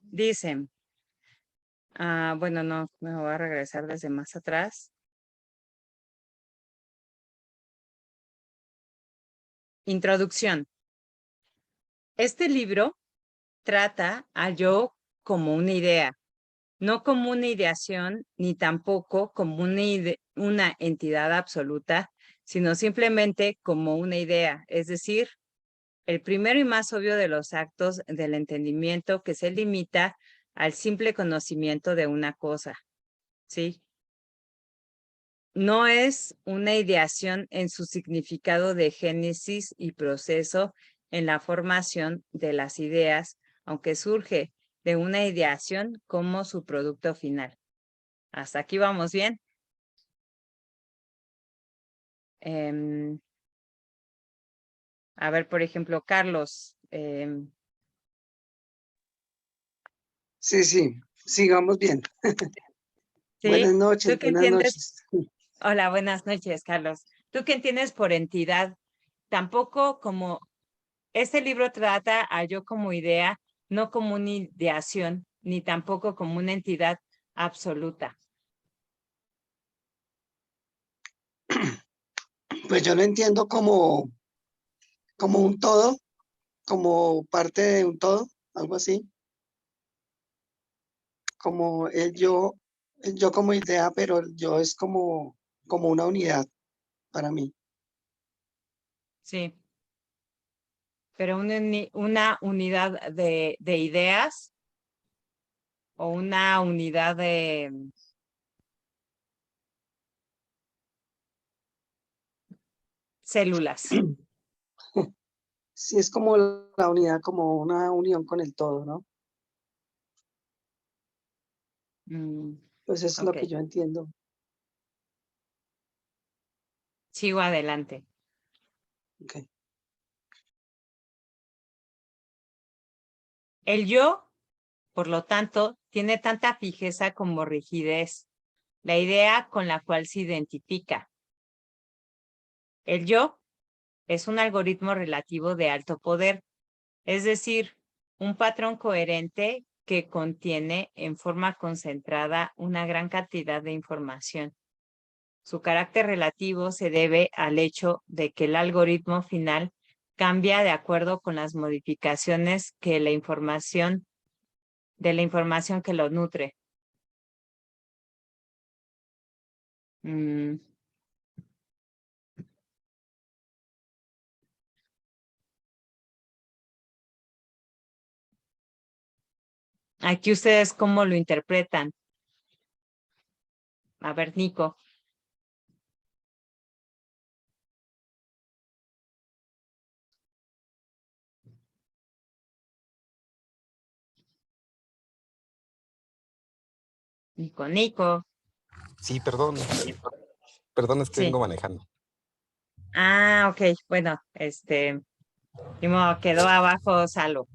Dice, bueno, no, me voy a regresar desde más atrás. Introducción. Este libro trata al yo como una idea, no como una ideación, ni tampoco como una entidad absoluta, sino simplemente como una idea, es decir, el primero y más obvio de los actos del entendimiento que se limita al simple conocimiento de una cosa, ¿sí? No es una ideación en su significado de génesis y proceso en la formación de las ideas, aunque surge de una ideación como su producto final. Hasta aquí vamos bien. A ver, por ejemplo, Carlos. Sí, sigamos bien. ¿Sí? Buenas noches, ¿Tú qué buenas entiendes? noches. Hola, buenas noches, Carlos. ¿Tú qué entiendes por entidad? Tampoco como este libro trata a yo como idea, no como una ideación, ni tampoco como una entidad absoluta. Pues yo lo entiendo como un todo, como parte de un todo, algo así. Como el yo como idea, pero el yo es como una unidad para mí. Sí, pero una unidad de ideas o una unidad de células. Sí, es como la unidad, como una unión con el todo, ¿no? Pues eso es lo Ok, que yo entiendo. sigo adelante. Okay. El yo, por lo tanto, tiene tanta fijeza como rigidez, la idea con la cual se identifica. El yo es un algoritmo relativo de alto poder, es decir, un patrón coherente que contiene en forma concentrada una gran cantidad de información. Su carácter relativo se debe al hecho de que el algoritmo final cambia de acuerdo con las modificaciones que de la información que lo nutre. Aquí ustedes cómo lo interpretan. A ver, Nico. Nico. Sí, perdón. Perdón, es que Sí. vengo manejando. Ok. Bueno, quedó abajo Salo.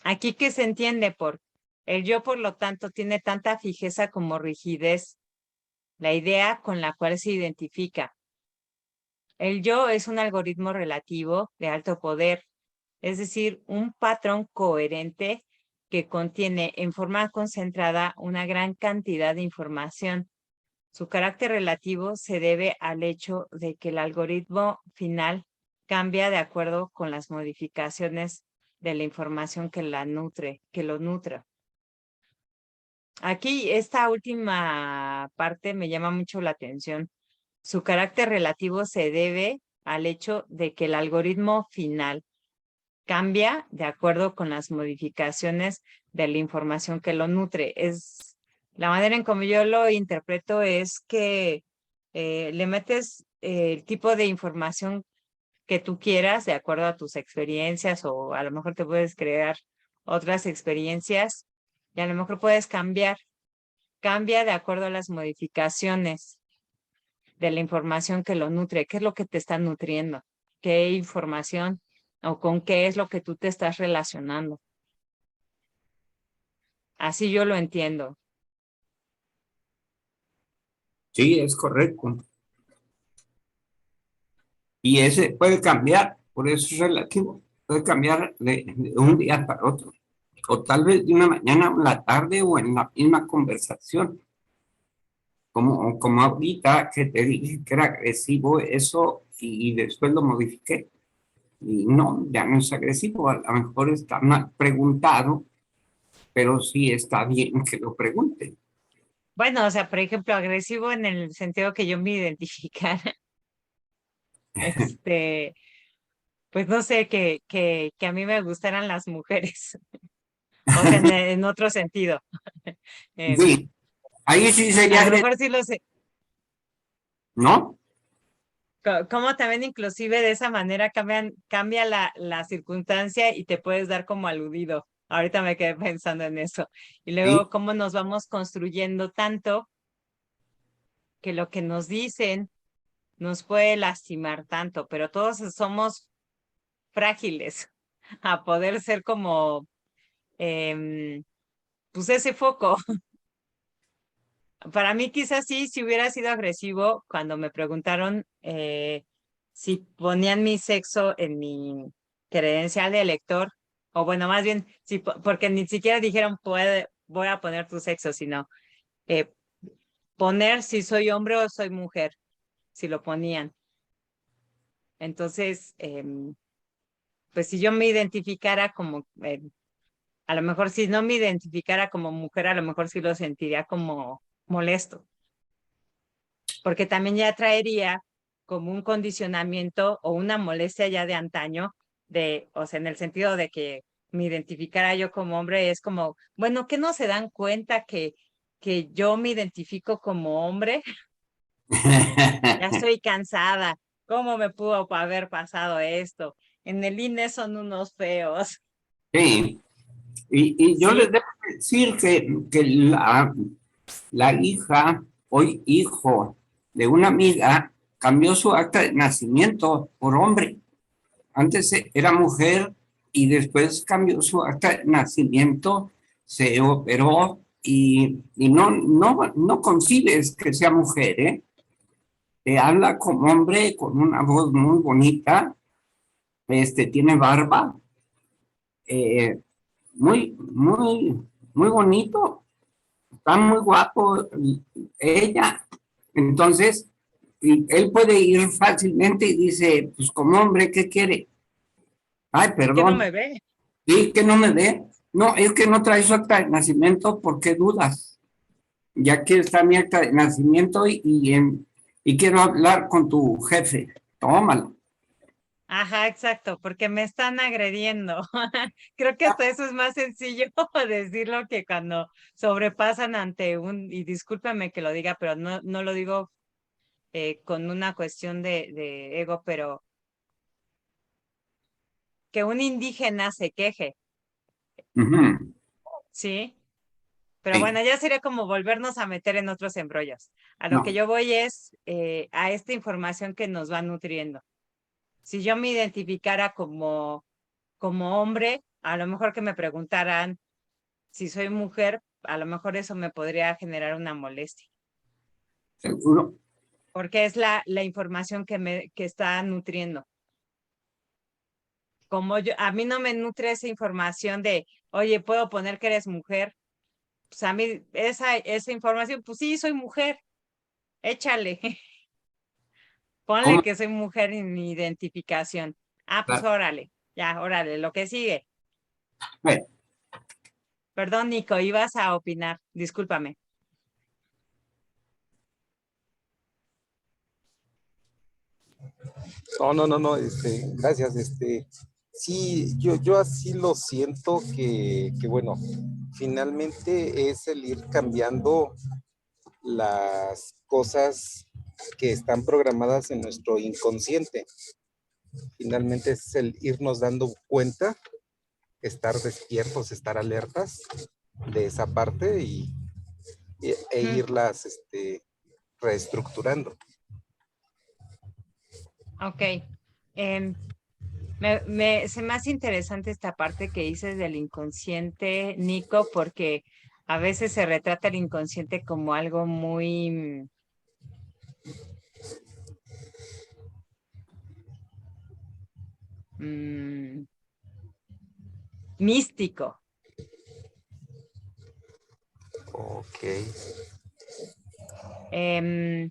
Aquí que se entiende por el yo, por lo tanto, tiene tanta fijeza como rigidez, la idea con la cual se identifica. El yo es un algoritmo relativo de alto poder, es decir, un patrón coherente que contiene en forma concentrada una gran cantidad de información. Su carácter relativo se debe al hecho de que el algoritmo final cambia de acuerdo con las modificaciones de la información que lo nutre. Aquí esta última parte me llama mucho la atención. Su carácter relativo se debe al hecho de que el algoritmo final cambia de acuerdo con las modificaciones de la información que lo nutre. Es la manera en como yo lo interpreto es que le metes el tipo de información que tú quieras de acuerdo a tus experiencias o a lo mejor te puedes crear otras experiencias y a lo mejor puedes cambia de acuerdo a las modificaciones de la información que lo nutre. ¿Qué es lo que te está nutriendo? ¿Qué información o con qué es lo que tú te estás relacionando? Así yo lo entiendo. Sí, es correcto. Y ese puede cambiar, por eso es relativo, puede cambiar de un día para otro, o tal vez de una mañana a la tarde o en la misma conversación. Como ahorita que te dije que era agresivo eso y después lo modifiqué. Y no, ya no es agresivo, a lo mejor está mal preguntado, pero sí está bien que lo pregunte. Bueno, o sea, por ejemplo, agresivo en el sentido que yo me identificara, este, pues no sé, que a mí me gustaran las mujeres, o sea, en otro sentido. Em, Sí, ahí sí a sería lo agresivo, mejor sí lo sé, ¿no? como también inclusive de esa manera cambia la circunstancia y te puedes dar como aludido. Ahorita me quedé pensando en eso. Y Sí, luego cómo nos vamos construyendo tanto que lo que nos dicen nos puede lastimar tanto, pero todos somos frágiles a poder ser como, em, pues ese foco. Para mí quizás sí, si hubiera sido agresivo cuando me preguntaron si ponían mi sexo en mi credencial de elector, o bueno, más bien, sí, porque ni siquiera dijeron voy a poner tu sexo, sino eh, poner si soy hombre o soy mujer, si lo ponían. Entonces, pues si yo me identificara como, a lo mejor si no me identificara como mujer, a lo mejor sí lo sentiría como molesto, porque también ya traería como un condicionamiento o una molestia ya de antaño, o sea, en el sentido de que me identificara yo como hombre, es como, bueno, ¿qué no se dan cuenta que yo me identifico como hombre? Ya estoy cansada. ¿Cómo me pudo haber pasado esto? En el INE son unos feos. sí. Y yo les Sí, debo decir que la hija, hoy hijo de una amiga, cambió su acta de nacimiento por hombre. Antes era mujer y después cambió su acta de nacimiento, se operó y no concibes que sea mujer, ¿eh? Te habla como hombre con una voz muy bonita, tiene barba, eh, muy bonito, está muy guapo ella. Entonces, y él puede ir fácilmente y dice, pues como hombre, ¿qué quiere? Ay, que no perdón, me ve. ¿y que no me ve? No, es que no trae su acta de nacimiento, ¿por qué dudas? Ya aquí está mi acta de nacimiento y quiero hablar con tu jefe. Tómalo. Ajá, exacto, porque me están agrediendo. Creo que hasta eso es más sencillo decirlo que cuando sobrepasan ante y discúlpame que lo diga, pero no lo digo con una cuestión de ego, pero que un indígena se queje, Ujú. ¿sí? Pero Sí, bueno, ya sería como volvernos a meter en otros embrollos. A lo que no. yo voy es a esta información que nos va nutriendo. Si yo me identificara como hombre, a lo mejor que me preguntaran si soy mujer, a lo mejor eso me podría generar una molestia, Seguro. porque es la información que está nutriendo. Como a mí no me nutre esa información de, oye, puedo poner que eres mujer. Pues a mí esa información, pues sí, soy mujer, échale, ponle ¿Cómo? que soy mujer en mi identificación. Ah, pues Claro. órale, ya, órale, lo que sigue. Bueno, Perdón, Nico, ibas a opinar, discúlpame. no, gracias, sí, yo así lo siento que bueno, finalmente es el ir cambiando las cosas que están programadas en nuestro inconsciente. Finalmente es el irnos dando cuenta, estar despiertos, estar alertas de esa parte e Mm, irlas reestructurando. ok. Em, se me hace interesante esta parte que dices del inconsciente, Nico, porque a veces se retrata el inconsciente como algo muy, místico. Ok. ¿Te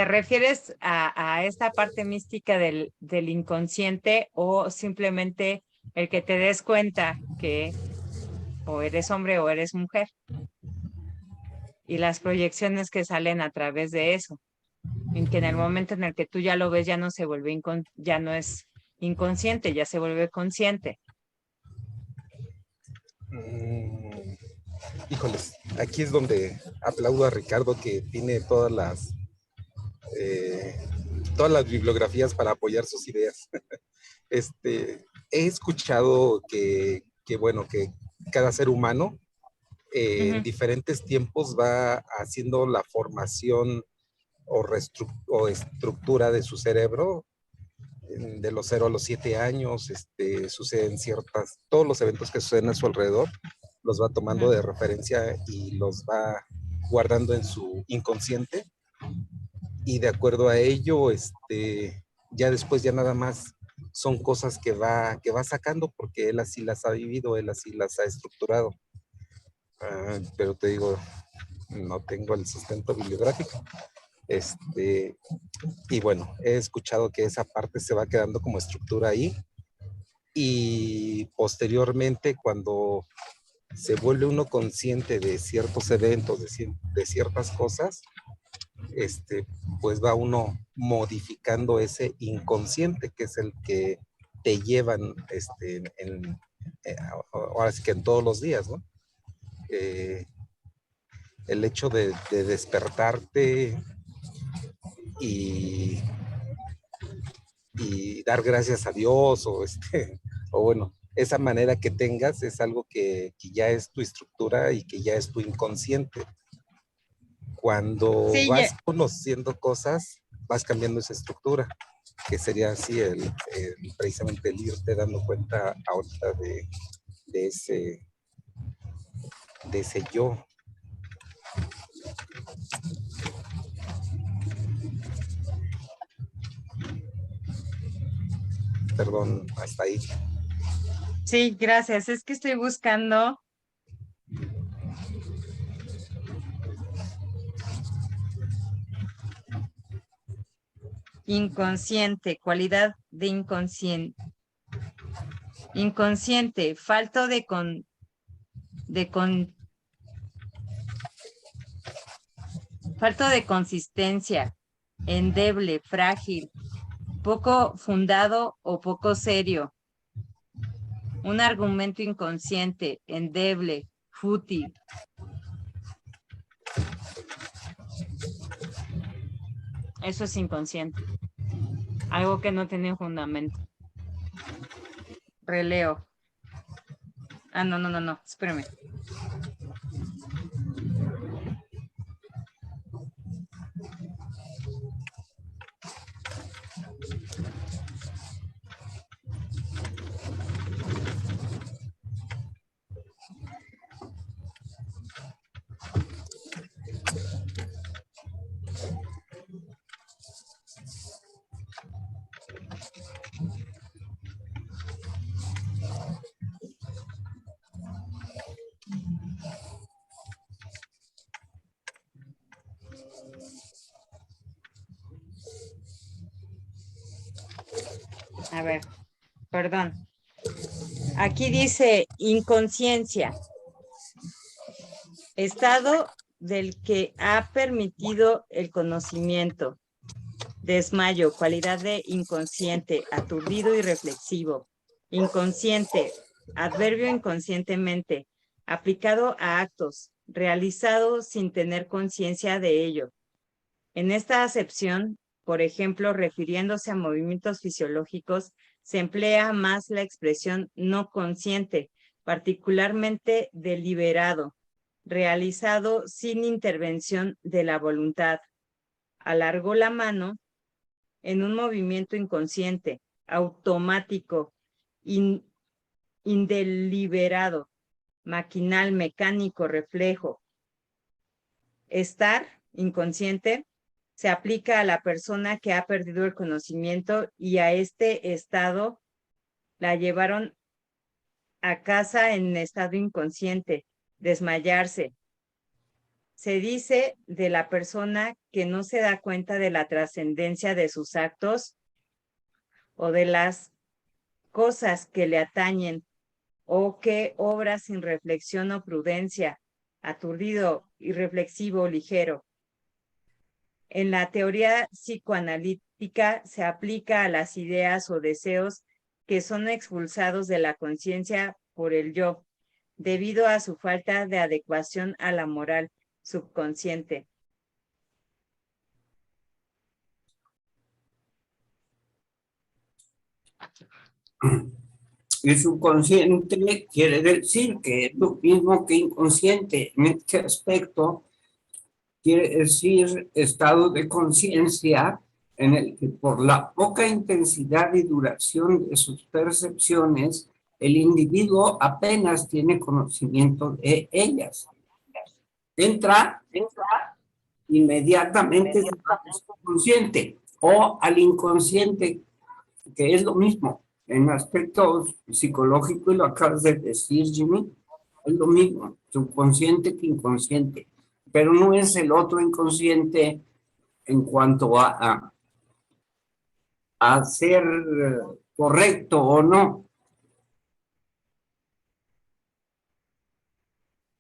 refieres a esta parte mística del inconsciente o simplemente el que te des cuenta que o eres hombre o eres mujer? Y las proyecciones que salen a través de eso. En que en el momento en el que tú ya lo ves, ya no se vuelve ya no es inconsciente, ya se vuelve consciente. Híjoles, aquí es donde aplaudo a Ricardo que tiene todas las bibliografías para apoyar sus ideas. He escuchado bueno, que cada ser humano en diferentes tiempos va haciendo la formación o estructura de su cerebro de los 0 a los 7 años, suceden todos los eventos que suceden a su alrededor, los va tomando de referencia y los va guardando en su inconsciente, y de acuerdo a ello, ya después ya nada más son cosas que va sacando porque él así las ha vivido, él así las ha estructurado. Pero te digo, no tengo el sustento bibliográfico. Y bueno, he escuchado que esa parte se va quedando como estructura ahí, y posteriormente cuando se vuelve uno consciente de ciertos eventos, de ciertas cosas, pues va uno modificando ese inconsciente que es el que te llevan ahora sí que en todos los días, ¿no? El hecho de despertarte y dar gracias a Dios o bueno, esa manera que tengas es algo que ya es tu estructura y que ya es tu inconsciente. Cuando Sí, vas conociendo cosas, vas cambiando esa estructura, que sería así precisamente el irte dando cuenta ahorita de ese yo. Perdón, hasta ahí. sí, gracias. Es que estoy buscando inconsciente, cualidad de inconsciente. Inconsciente, falto falto de consistencia, endeble, frágil, poco fundado o poco serio. Un argumento inconsciente, endeble, fútil. Eso es inconsciente. Algo que no tiene fundamento. Releo. Ah, no, espérame. A ver, perdón. Aquí dice inconsciencia, estado del que ha permitido el conocimiento. Desmayo, cualidad de inconsciente, aturdido y reflexivo. Inconsciente, adverbio inconscientemente, aplicado a actos, realizado sin tener conciencia de ello. En esta acepción, por ejemplo, refiriéndose a movimientos fisiológicos, se emplea más la expresión no consciente, particularmente deliberado, realizado sin intervención de la voluntad. Alargó la mano en un movimiento inconsciente, automático, indeliberado, maquinal, mecánico, reflejo. Estar inconsciente, Se aplica a la persona que ha perdido el conocimiento y a este estado la llevaron a casa en estado inconsciente, desmayarse. Se dice de la persona que no se da cuenta de la trascendencia de sus actos o de las cosas que le atañen o que obra sin reflexión o prudencia, aturdido, irreflexivo, ligero. En la teoría psicoanalítica se aplica a las ideas o deseos que son expulsados de la conciencia por el yo, debido a su falta de adecuación a la moral subconsciente. Y subconsciente quiere decir que es lo mismo que inconsciente. En este aspecto, quiere decir estado de conciencia en el que por la poca intensidad y duración de sus percepciones, el individuo apenas tiene conocimiento de ellas. Entra inmediatamente al subconsciente o al inconsciente, que es lo mismo. En aspectos psicológicos, y lo acabas de decir, Jimmy, es lo mismo, subconsciente que inconsciente, pero no es el otro inconsciente en cuanto a ser correcto o no.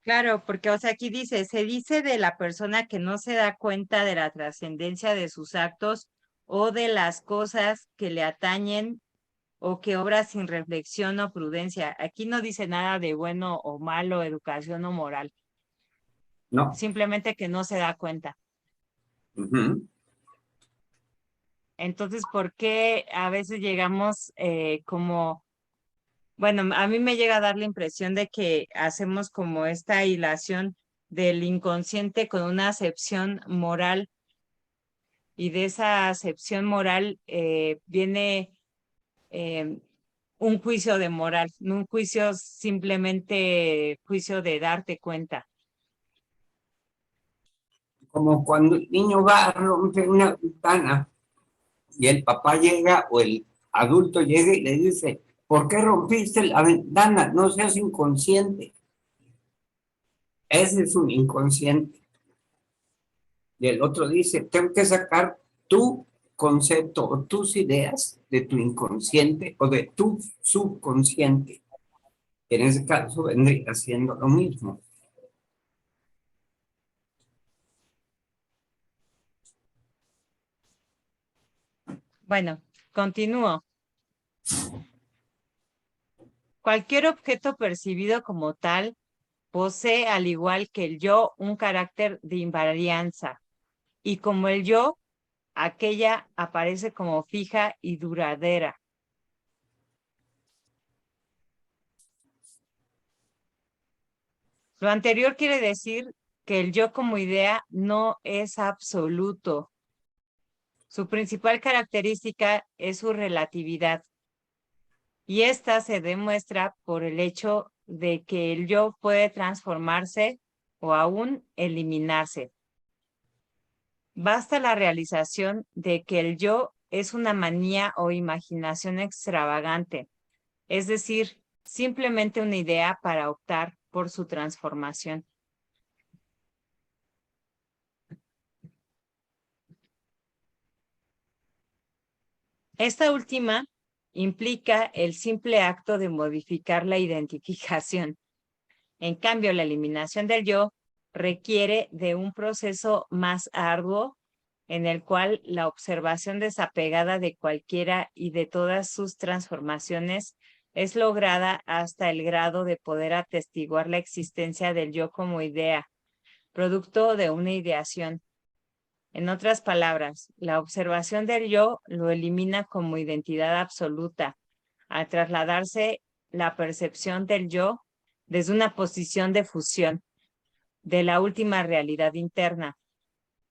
Claro, porque, o sea, aquí dice, se dice de la persona que no se da cuenta de la trascendencia de sus actos o de las cosas que le atañen o que obra sin reflexión o prudencia. Aquí no dice nada de bueno o malo, educación o moral, No. simplemente que no se da cuenta. Uh-huh. Entonces, ¿por qué a veces llegamos como, bueno, a mí me llega a dar la impresión de que hacemos como esta hilación del inconsciente con una acepción moral y de esa acepción moral viene un juicio de moral, no un juicio simplemente juicio de darte cuenta. Como cuando el niño va a romper una ventana y el papá llega o el adulto llega y le dice, ¿por qué rompiste la ventana? No seas inconsciente. Ese es un inconsciente. Y el otro dice, tengo que sacar tu concepto o tus ideas de tu inconsciente o de tu subconsciente. En ese caso vendría haciendo lo mismo. Bueno, continúo. Cualquier objeto percibido como tal posee, al igual que el yo, un carácter de invarianza. Y como el yo, aquella aparece como fija y duradera. Lo anterior quiere decir que el yo como idea no es absoluto. Su principal característica es su relatividad. Y esta se demuestra por el hecho de que el yo puede transformarse o aún eliminarse. Basta la realización de que el yo es una manía o imaginación extravagante, es decir, simplemente una idea para optar por su transformación. Esta última implica el simple acto de modificar la identificación. En cambio, la eliminación del yo requiere de un proceso más arduo en el cual la observación desapegada de cualquiera y de todas sus transformaciones es lograda hasta el grado de poder atestiguar la existencia del yo como idea, producto de una ideación. En otras palabras, la observación del yo lo elimina como identidad absoluta, al trasladarse la percepción del yo desde una posición de fusión de la última realidad interna,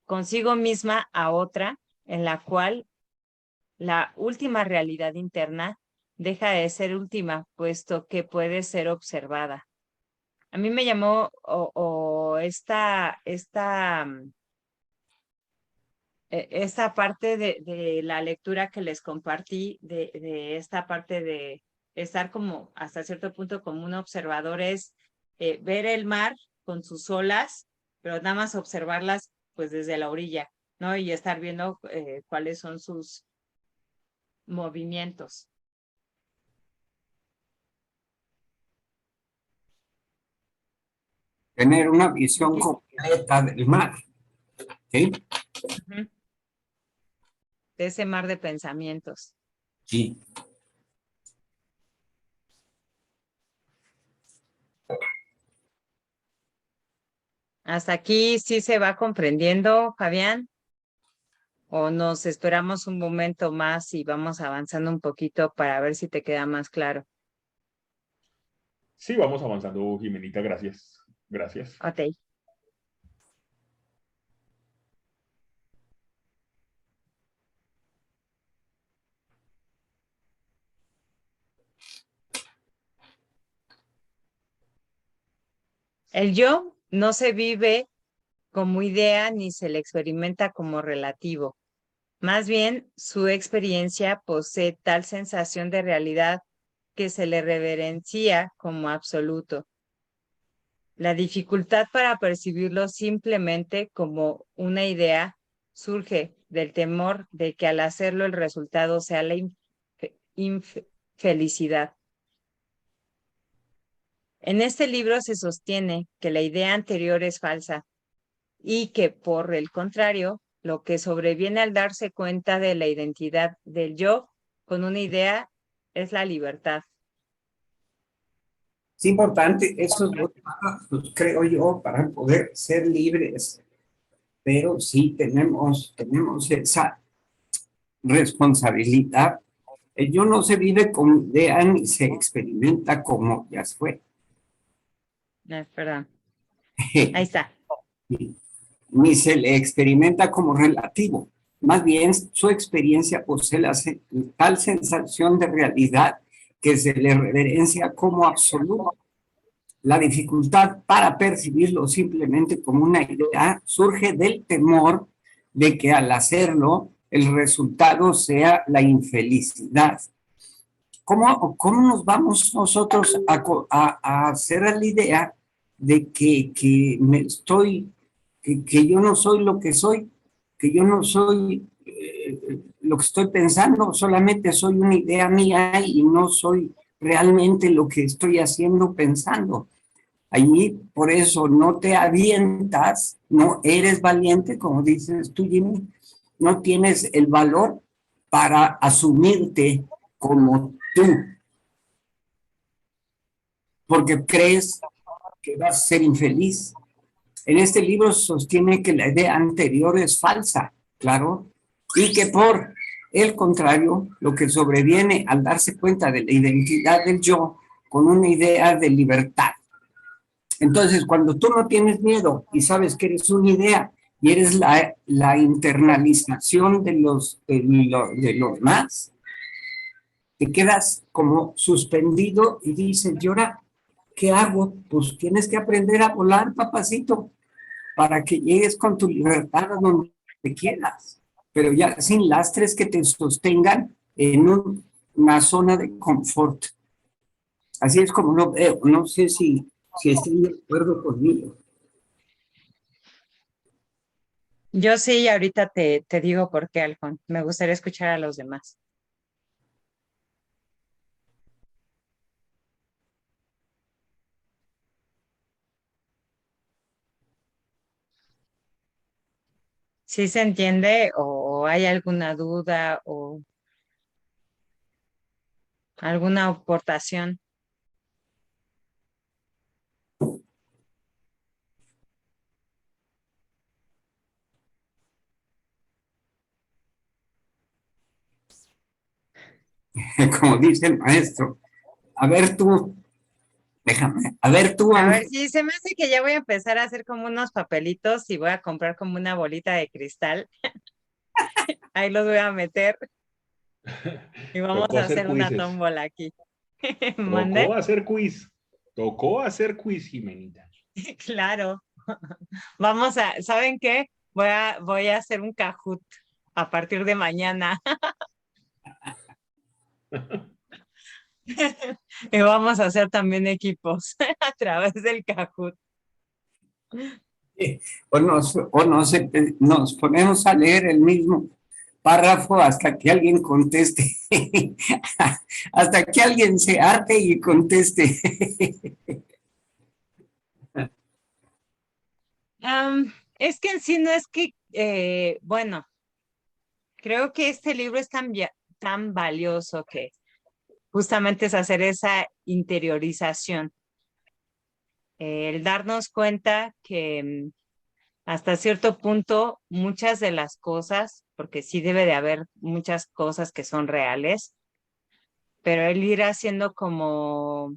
consigo misma a otra, en la cual la última realidad interna deja de ser última, puesto que puede ser observada. A mí me llamó esta parte de la lectura que les compartí, de esta parte de estar como hasta cierto punto como un observador, es ver el mar con sus olas, pero nada más observarlas pues desde la orilla, ¿no? Y estar viendo cuáles son sus movimientos. Tener una visión completa del mar. ¿Sí? Ujú. De ese mar de pensamientos. Sí. ¿Hasta aquí sí se va comprendiendo, Fabián? ¿O nos esperamos un momento más y vamos avanzando un poquito para ver si te queda más claro? Sí, vamos avanzando, Jimenita, gracias. Gracias. Ok. El yo no se vive como idea ni se le experimenta como relativo. Más bien, su experiencia posee tal sensación de realidad que se le reverencia como absoluto. La dificultad para percibirlo simplemente como una idea surge del temor de que al hacerlo el resultado sea la infelicidad. En este libro se sostiene que la idea anterior es falsa y que, por el contrario, lo que sobreviene al darse cuenta de la identidad del yo con una idea es la libertad. Es importante, eso es lo que pues, creo yo, para poder ser libres, pero sí tenemos esa responsabilidad. El yo no se vive como idea ni se experimenta como ya fue. Perdón. Ahí está. Ni se le experimenta como relativo. Más bien, su experiencia posee tal sensación de realidad que se le reverencia como absoluto. La dificultad para percibirlo simplemente como una idea surge del temor de que al hacerlo el resultado sea la infelicidad. ¿Cómo nos vamos nosotros a hacer la idea de que yo no soy lo que soy, que yo no soy lo que estoy pensando, solamente soy una idea mía y no soy realmente lo que estoy haciendo pensando? Allí, por eso, no te avientas, no eres valiente, como dices tú, Jimmy, no tienes el valor para asumirte como tú, porque crees que vas a ser infeliz. En este libro sostiene que la idea anterior es falsa, claro, y que por el contrario, lo que sobreviene al darse cuenta de la identidad del yo con una idea de libertad. Entonces, cuando tú no tienes miedo y sabes que eres una idea y eres la internalización de los más, te quedas como suspendido y dices, ¿y ahora qué hago? Pues tienes que aprender a volar, papacito, para que llegues con tu libertad a donde quieras, pero ya sin lastres que te sostengan en una zona de confort. Así es como lo veo. No sé si estén de acuerdo conmigo. Yo sí, ahorita te digo por qué, Alfon. Me gustaría escuchar a los demás. ¿Sí se entiende o hay alguna duda o alguna aportación? Como dice el maestro, a ver tú, déjame, a ver tú, A ver, Ángel. sí, se me hace que ya voy a empezar a hacer como unos papelitos y voy a comprar como una bolita de cristal. Ahí los voy a meter y vamos Tocó a hacer hacer una quizzes. tómbola aquí. Tocó ¿Mande? hacer quiz. Tocó hacer quiz, Jimenita. Claro. Vamos a, ¿saben qué? Voy a hacer un Kahoot a partir de mañana. Y vamos a hacer también equipos a través del Kahoot. Nos ponemos a leer el mismo párrafo hasta que alguien conteste, hasta que alguien se arte y conteste. Es que en sí no es que, bueno, creo que este libro es tan valioso que justamente es hacer esa interiorización, el darnos cuenta que hasta cierto punto muchas de las cosas, porque sí debe de haber muchas cosas que son reales, pero el ir haciendo como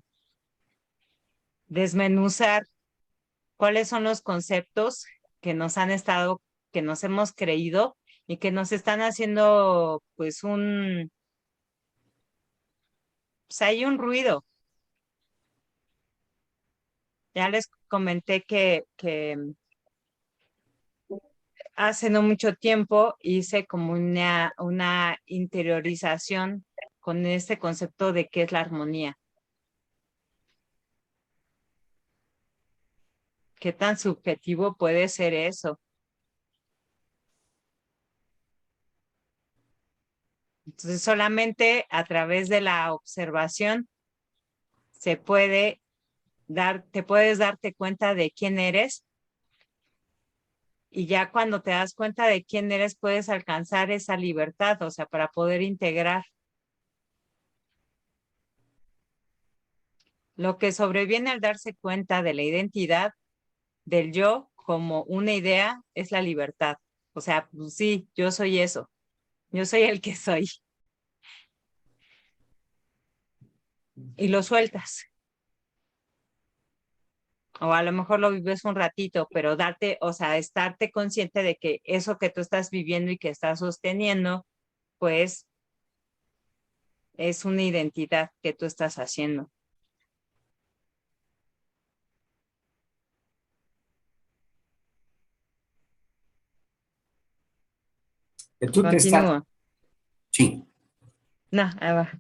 desmenuzar cuáles son los conceptos que nos han estado, que nos hemos creído y que nos están haciendo pues pues hay un ruido. Ya les comenté que hace no mucho tiempo hice como una interiorización con este concepto de qué es la armonía. ¿Qué tan subjetivo puede ser eso? Entonces, solamente a través de la observación se puede te puedes darte cuenta de quién eres y ya cuando te das cuenta de quién eres puedes alcanzar esa libertad, o sea, para poder integrar. Lo que sobreviene al darse cuenta de la identidad del yo como una idea es la libertad. O sea, pues sí, yo soy eso, yo soy el que soy. Y lo sueltas. O a lo mejor lo vives un ratito, pero darte, o sea, estarte consciente de que eso que tú estás viviendo y que estás sosteniendo, pues es una identidad que tú estás haciendo. Que tú te estás, Continúo. sí, No, ahí va.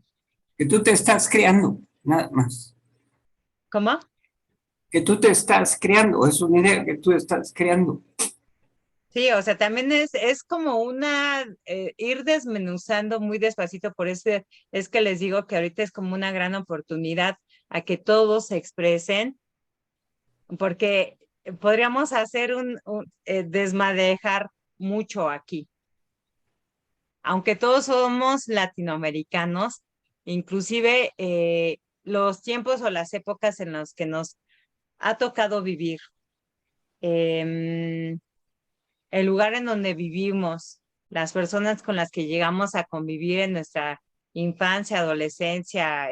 que tú te estás creando, nada más. ¿Cómo? Que tú te estás creando, es una idea que tú estás creando. Sí, o sea, también es como ir desmenuzando muy despacito, por eso es que les digo que ahorita es como una gran oportunidad a que todos se expresen, porque podríamos hacer desmadejar mucho aquí. Aunque todos somos latinoamericanos, inclusive los tiempos o las épocas en los que nos ha tocado vivir, em, el lugar en donde vivimos, las personas con las que llegamos a convivir en nuestra infancia, adolescencia,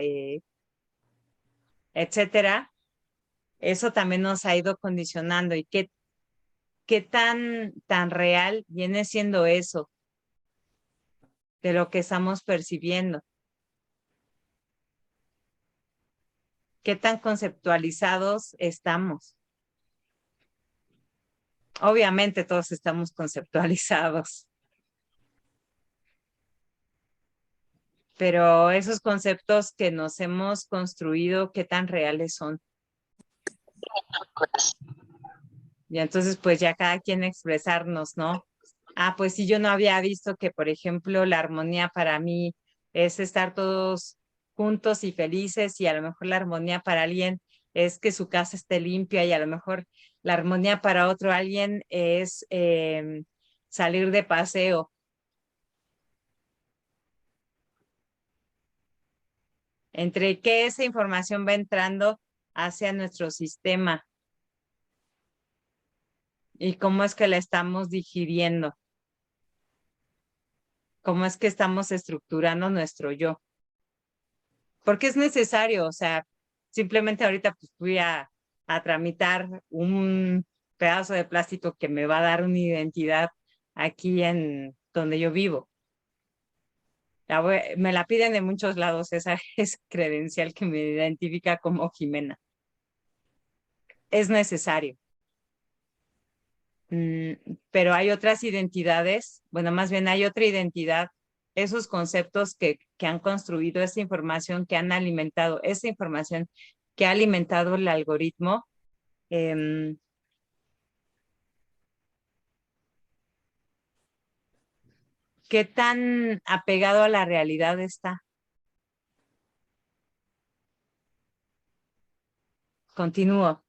etcétera, eso también nos ha ido condicionando. ¿Y qué tan real viene siendo eso de lo que estamos percibiendo? ¿Qué tan conceptualizados estamos? Obviamente todos estamos conceptualizados, pero esos conceptos que nos hemos construido, ¿qué tan reales son? Y entonces pues ya cada quien expresarnos, ¿no? Ah, pues sí, yo no había visto que, por ejemplo, la armonía para mí es estar todos juntos y felices y a lo mejor la armonía para alguien es que su casa esté limpia y a lo mejor la armonía para otro alguien es salir de paseo. Entre que esa información va entrando hacia nuestro sistema y cómo es que la estamos digiriendo, cómo es que estamos estructurando nuestro yo. Porque es necesario, o sea, simplemente ahorita pues fui a tramitar un pedazo de plástico que me va a dar una identidad aquí en donde yo vivo. Me la piden de muchos lados, esa es credencial que me identifica como Jimena. Es necesario. pero hay otras identidades, bueno, más bien hay otra identidad, esos conceptos que han construido esa información, que han alimentado, esa información que ha alimentado el algoritmo, ¿qué tan apegado a la realidad está? Continúo.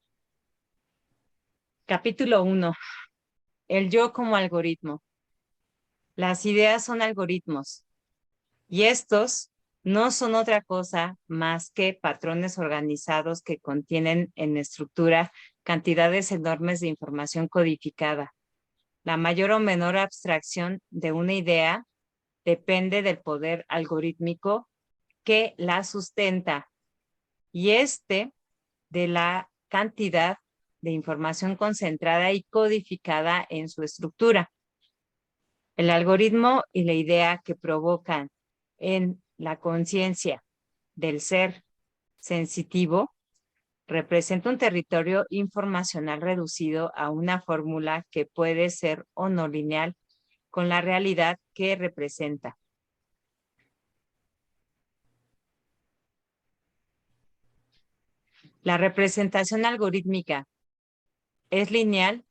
Capítulo 1. El yo como algoritmo. Las ideas son algoritmos y estos no son otra cosa más que patrones organizados que contienen en estructura cantidades enormes de información codificada. La mayor o menor abstracción de una idea depende del poder algorítmico que la sustenta y de la cantidad de información concentrada y codificada en su estructura. El algoritmo y la idea que provocan en la conciencia del ser sensitivo representa un territorio informacional reducido a una fórmula que puede ser o no lineal con la realidad que representa. La representación algorítmica es lineal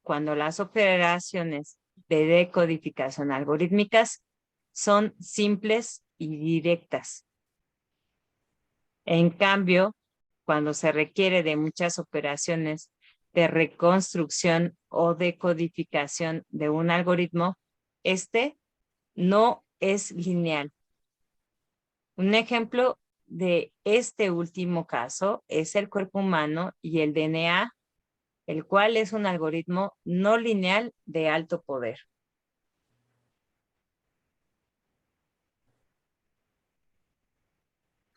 cuando las operaciones de decodificación algorítmicas son simples y directas. En cambio, cuando se requiere de muchas operaciones de reconstrucción o decodificación de un algoritmo, este no es lineal. Un ejemplo de este último caso es el cuerpo humano y el DNA, el cual es un algoritmo no lineal de alto poder.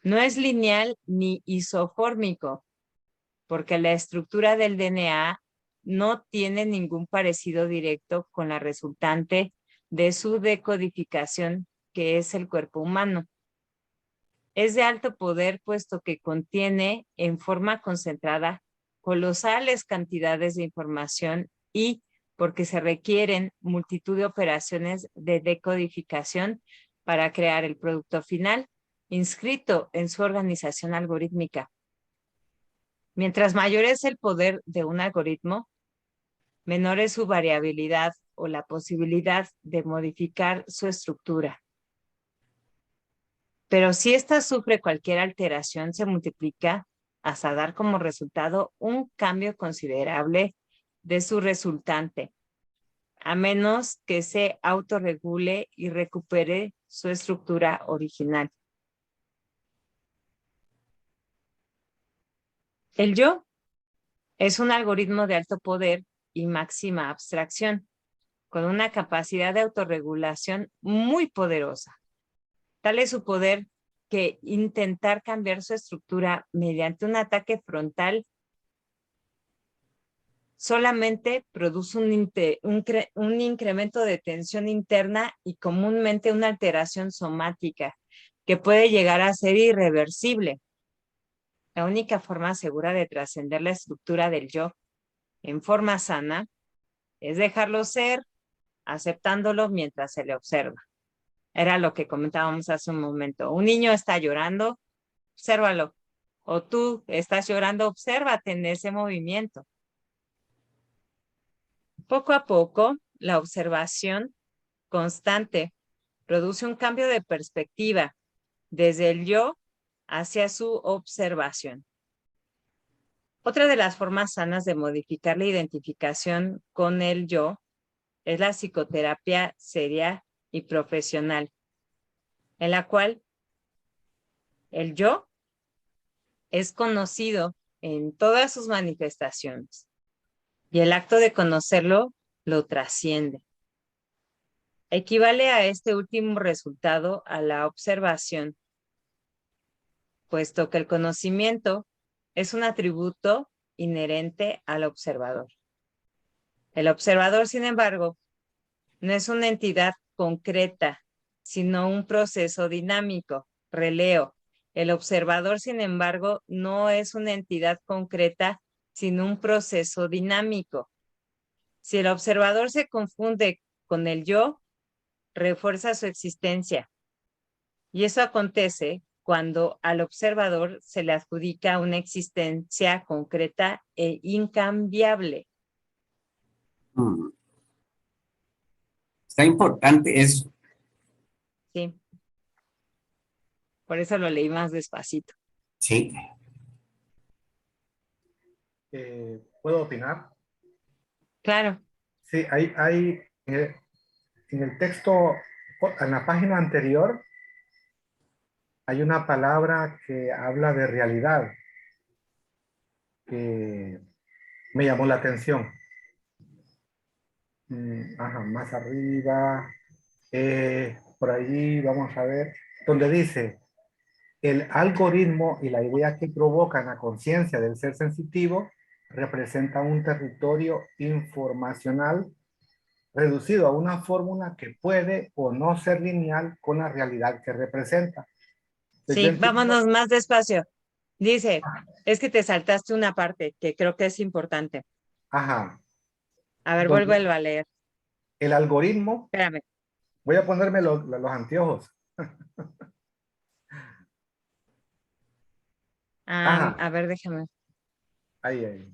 No es lineal ni isofórmico, porque la estructura del DNA no tiene ningún parecido directo con la resultante de su decodificación, que es el cuerpo humano. Es de alto poder puesto que contiene en forma concentrada colosales cantidades de información y porque se requieren multitud de operaciones de decodificación para crear el producto final inscrito en su organización algorítmica. Mientras mayor es el poder de un algoritmo, menor es su variabilidad o la posibilidad de modificar su estructura. Pero si ésta sufre cualquier alteración, se multiplica hasta dar como resultado un cambio considerable de su resultante, a menos que se autorregule y recupere su estructura original. El yo es un algoritmo de alto poder y máxima abstracción, con una capacidad de autorregulación muy poderosa. Tal es su poder que intentar cambiar su estructura mediante un ataque frontal solamente produce un incremento de tensión interna y comúnmente una alteración somática que puede llegar a ser irreversible. La única forma segura de trascender la estructura del yo en forma sana es dejarlo ser, aceptándolo mientras se le observa. Era lo que comentábamos hace un momento. Un niño está llorando, obsérvalo. O tú estás llorando, obsérvate en ese movimiento. Poco a poco, la observación constante produce un cambio de perspectiva desde el yo hacia su observación. Otra de las formas sanas de modificar la identificación con el yo es la psicoterapia seria y profesional, en la cual el yo es conocido en todas sus manifestaciones y el acto de conocerlo lo trasciende. Equivale a este último resultado a la observación, puesto que el conocimiento es un atributo inherente al observador. El observador, sin embargo, no es una entidad concreta, sino un proceso dinámico. Releo. El observador, sin embargo, no es una entidad concreta, sino un proceso dinámico. Si el observador se confunde con el yo, refuerza su existencia. Y eso acontece cuando al observador se le adjudica una existencia concreta e incambiable. Mm. Está importante eso. Sí. Por eso lo leí más despacito. Sí. ¿Puedo opinar? Claro. Sí, hay en el texto, en la página anterior, hay una palabra que habla de realidad que me llamó la atención. Ajá, más arriba, por allí vamos a ver, donde dice, el algoritmo y la idea que provocan la conciencia del ser sensitivo representa un territorio informacional reducido a una fórmula que puede o no ser lineal con la realidad que representa. Entonces, yo Sí, entiendo- vámonos más despacio. Dice, es que te saltaste una parte que creo que es importante. Ajá, A ver, donde vuelvo a leer. el algoritmo, Espérame. voy a ponerme los anteojos. Ajá, A ver, déjame. ahí.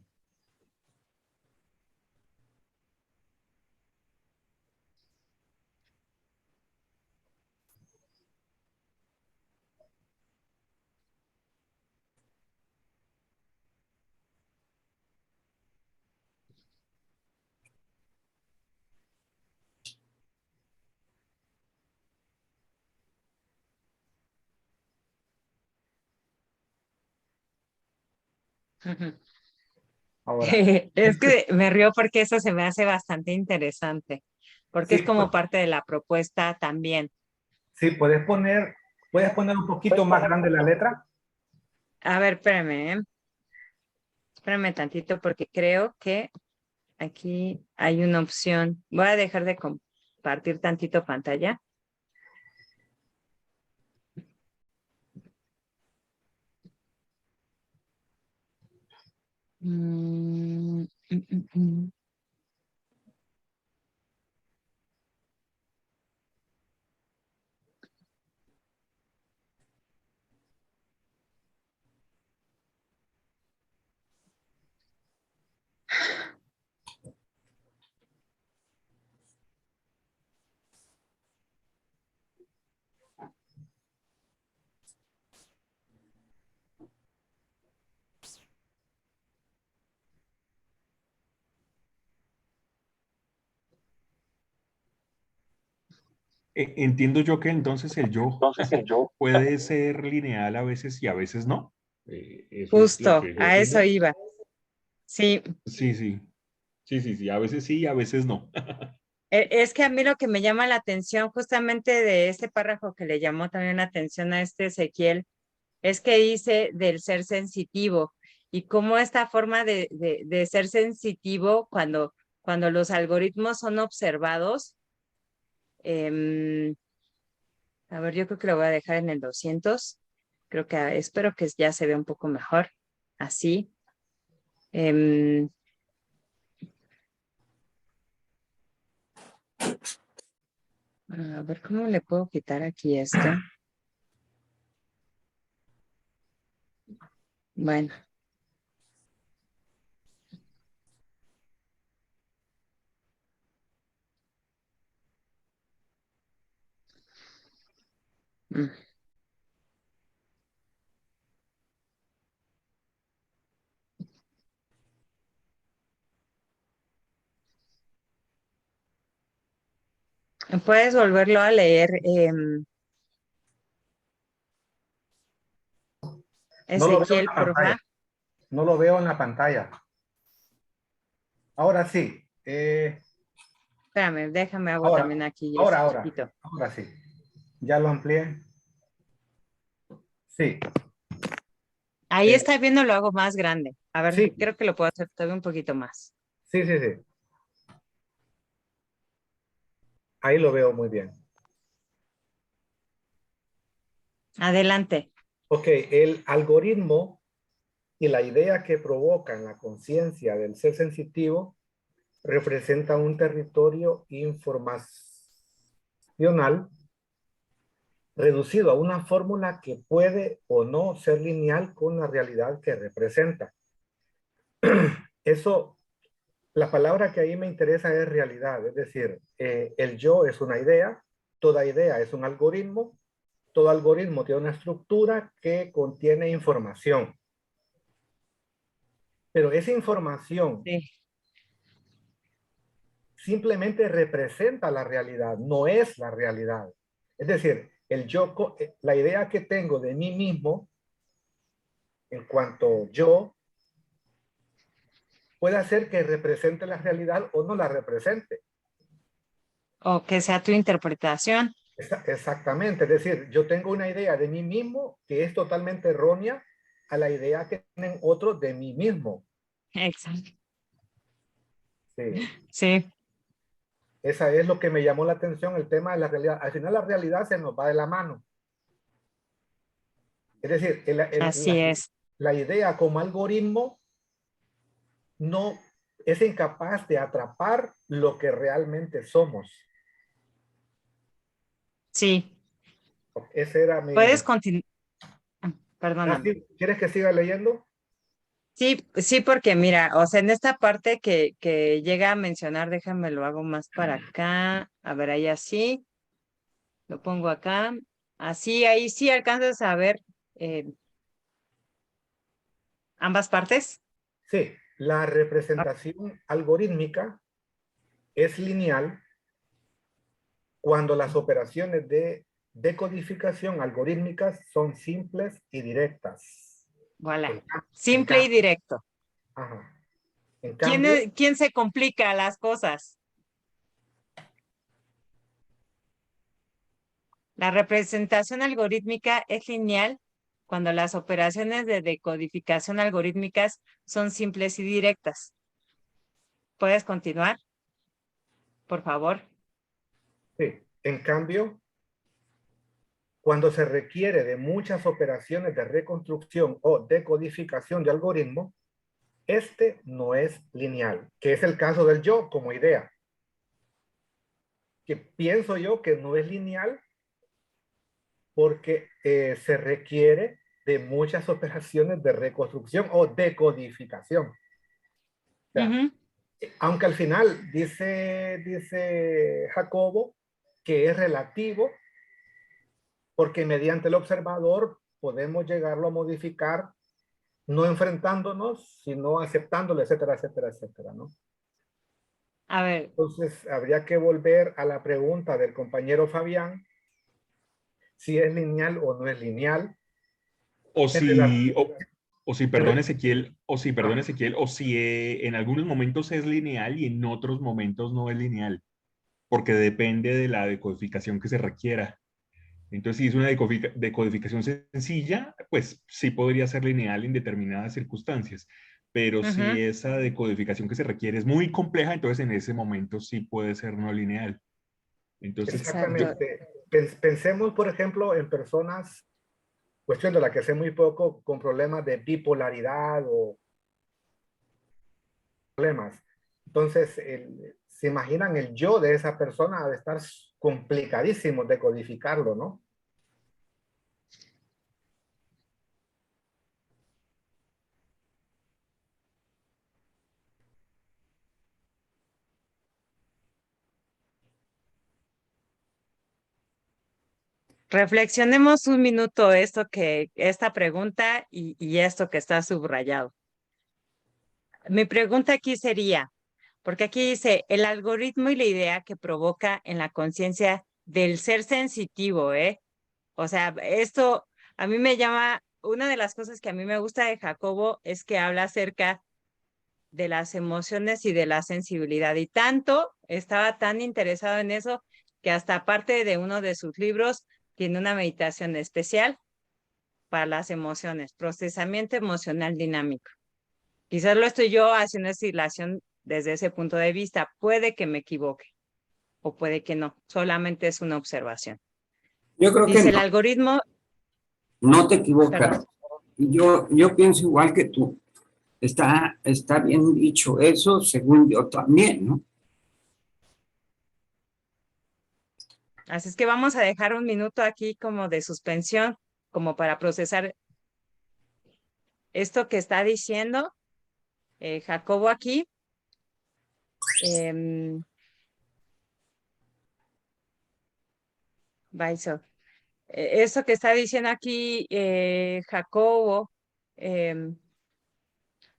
Ahora, Es que me río porque eso se me hace bastante interesante, porque es sí, como parte de la propuesta también. sí, puedes poner un poquito más grande la letra. A ver, espérame, espérame tantito porque creo que aquí hay una opción. Voy a dejar de compartir tantito pantalla. Mm, mm, mm, mm. Entiendo yo que entonces el yo puede ser lineal a veces y a veces no. Eso es lo Justo, que yo a eso entiendo. iba. Sí, Sí, sí. Sí, a veces sí y a veces no. es que a mí lo que me llama la atención justamente de este párrafo que le llamó también la atención a este Ezequiel, es que dice del ser sensitivo y cómo esta forma de ser sensitivo cuando los algoritmos son observados, em, a ver, yo creo que lo voy a dejar en el 200, creo que espero que ya se vea un poco mejor, así. Em, a ver, ¿cómo le puedo quitar aquí esto? Bueno. mm. Puedes volverlo a leer, No lo veo en Ezequiel, la pantalla. porfa. No lo veo en la pantalla. Ahora sí. Espérame, déjame hago Ahora, también aquí ese ahora. chiquito. Ahora sí. Ya lo amplié. Sí. Ahí eh, está viendo, lo hago más grande. A ver, sí, creo que lo puedo hacer todavía un poquito más. sí. Ahí lo veo muy bien. Adelante. Ok, el algoritmo y la idea que provoca en la conciencia del ser sensitivo representa un territorio informacional reducido a una fórmula que puede o no ser lineal con la realidad que representa. Eso, la palabra que ahí me interesa es realidad, es decir, el yo es una idea, toda idea es un algoritmo, todo algoritmo tiene una estructura que contiene información. Pero esa información Sí. simplemente representa la realidad, no es la realidad. Es decir, el yo, la idea que tengo de mí mismo, en cuanto yo, puede hacer que represente la realidad o no la represente. O que sea tu interpretación. Exactamente, es decir, yo tengo una idea de mí mismo que es totalmente errónea a la idea que tienen otros de mí mismo. Exacto. Sí. Sí. Esa es lo que me llamó la atención, el tema de la realidad. Al final la realidad se nos va de la mano. Es decir, Así es. la idea como algoritmo no es incapaz de atrapar lo que realmente somos. Sí. Ese era mi... Puedes continuar. Ah, Perdóname. ¿sí? ¿Quieres que siga leyendo? Sí, sí, porque mira, o sea, en esta parte que llega a mencionar, déjame lo hago más para acá. A ver, ahí así. Lo pongo acá. Así, ahí sí alcanzas a ver ambas partes. Sí, la representación algorítmica es lineal cuando las operaciones de decodificación algorítmicas son simples y directas. Voilà. En Simple y directo. ajá. En cambio, ¿Quién se complica las cosas? La representación algorítmica es lineal cuando las operaciones de decodificación algorítmicas son simples y directas. ¿Puedes continuar? Por favor. sí, en cambio, cuando se requiere de muchas operaciones de reconstrucción o decodificación de algoritmos, este no es lineal, que es el caso del yo como idea. Que pienso yo que no es lineal porque se requiere de muchas operaciones de reconstrucción o decodificación. O sea, aunque al final dice Jacobo que es relativo, porque mediante el observador podemos llegarlo a modificar, no enfrentándonos, sino aceptándolo, etcétera, etcétera, etcétera, ¿no? A ver. Entonces, habría que volver a la pregunta del compañero Fabián, si es lineal o no es lineal. O si, perdón, Entre- Ezequiel, o si en algunos momentos es lineal y en otros momentos no es lineal, porque depende de la decodificación que se requiera. Entonces, si es una decodificación sencilla, pues sí podría ser lineal en determinadas circunstancias, pero si esa decodificación que se requiere es muy compleja, entonces en ese momento sí puede ser no lineal. Entonces, Exactamente. Pensemos, por ejemplo, en personas, cuestión de la que sé muy poco, con problemas de bipolaridad o problemas. Entonces, se imaginan el yo de esa persona ha de estar complicadísimo de codificarlo, ¿no? Reflexionemos un minuto esta pregunta y esto que está subrayado. Mi pregunta aquí sería, porque aquí dice, el algoritmo y la idea que provoca en la conciencia del ser sensitivo, ¿eh? O sea, esto a mí me llama, una de las cosas que a mí me gusta de Jacobo es que habla acerca de las emociones y de la sensibilidad. Y tanto, estaba tan interesado en eso que hasta parte de uno de sus libros tiene una meditación especial para las emociones, procesamiento emocional dinámico. Quizás lo estoy yo haciendo esta hilación desde ese punto de vista. Puede que me equivoque o puede que no. Solamente es una observación. Yo creo Dice que el algoritmo. no te equivocas. Yo pienso igual que tú. Está bien dicho eso, según yo también, ¿no? Así es que vamos a dejar un minuto aquí como de suspensión, como para procesar esto que está diciendo Jacobo aquí. em, Baiso. Eso que está diciendo aquí Jacobo, em,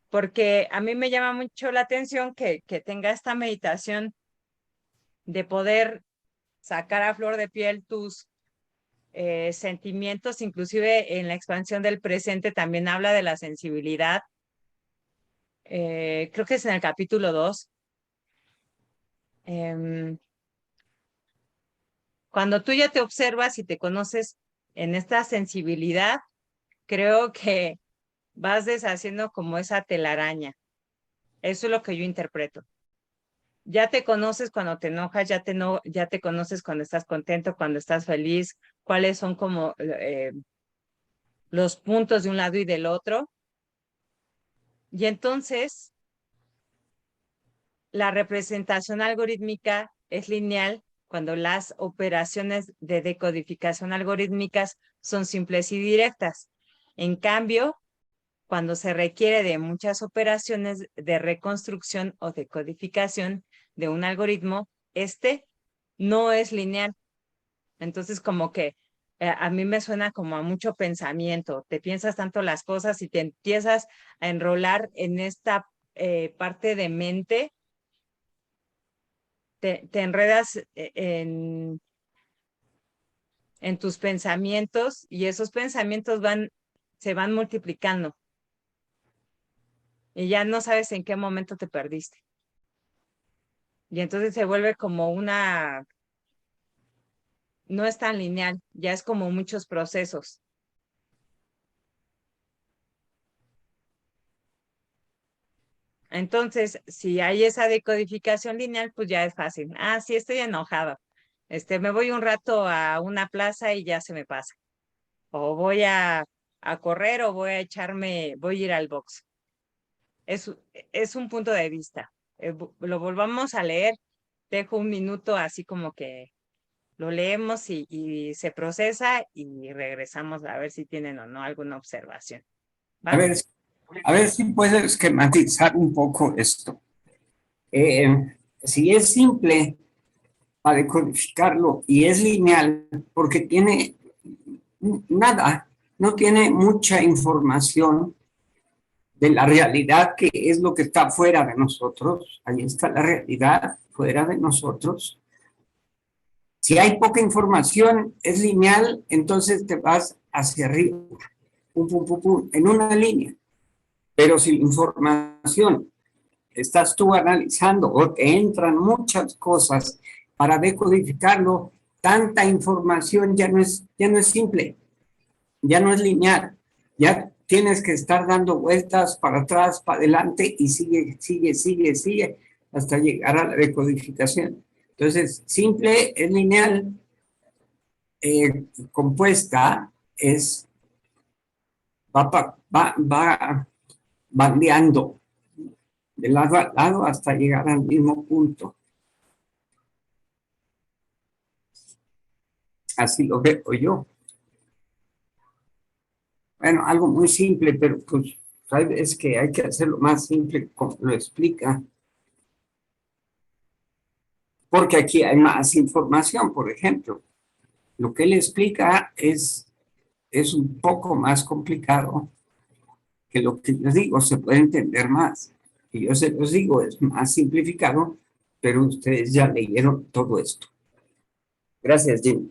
porque a mí me llama mucho la atención que tenga esta meditación de poder sacar a flor de piel tus sentimientos, inclusive en la expansión del presente también habla de la sensibilidad. Creo que es en el capítulo 2. Cuando tú ya te observas y te conoces en esta sensibilidad, creo que vas deshaciendo como esa telaraña. Eso es lo que yo interpreto. Ya te conoces cuando te enojas, ya te conoces cuando estás contento, cuando estás feliz, cuáles son como los puntos de un lado y del otro. Y entonces la representación algorítmica es lineal cuando las operaciones de decodificación algorítmicas son simples y directas. En cambio, cuando se requiere de muchas operaciones de reconstrucción o decodificación de un algoritmo, este no es lineal. Entonces, como que a mí me suena como a mucho pensamiento. Te piensas tanto las cosas y te empiezas a enrolar en esta parte de mente, te enredas en tus pensamientos y esos pensamientos se van multiplicando y ya no sabes en qué momento te perdiste. Y entonces se vuelve como no es tan lineal, ya es como muchos procesos. Entonces, si hay esa decodificación lineal, pues ya es fácil. Ah, sí, estoy enojado. Me voy un rato a una plaza y ya se me pasa. O voy a correr o voy a ir al box. Es, es un punto de vista. Lo volvamos a leer. Dejo un minuto así como que lo leemos y se procesa y regresamos a ver si tienen o no alguna observación. A ¿Va? ver, a ver si puedo esquematizar un poco esto. Si es simple para decodificarlo y es lineal, porque tiene nada, no tiene mucha información de la realidad que es lo que está fuera de nosotros. Ahí está la realidad fuera de nosotros. Si hay poca información, es lineal, entonces te vas hacia arriba, pum, pum, pum, pum, en una línea. Pero si la información estás tú analizando o te entran muchas cosas para decodificarlo, tanta información ya no es simple, ya no es lineal, ya tienes que estar dando vueltas para atrás, para adelante y sigue hasta llegar a la decodificación. Entonces, simple es lineal, compuesta es va bandeando de lado a lado hasta llegar al mismo punto. Así lo veo yo. Bueno, algo muy simple, pero pues sabes que hay que hacerlo más simple como lo explica, porque aquí hay más información, por ejemplo. Lo que él explica es un poco más complicado que lo que les digo, se puede entender más. Y yo se los digo, es más simplificado, pero ustedes ya leyeron todo esto. Gracias, Jim.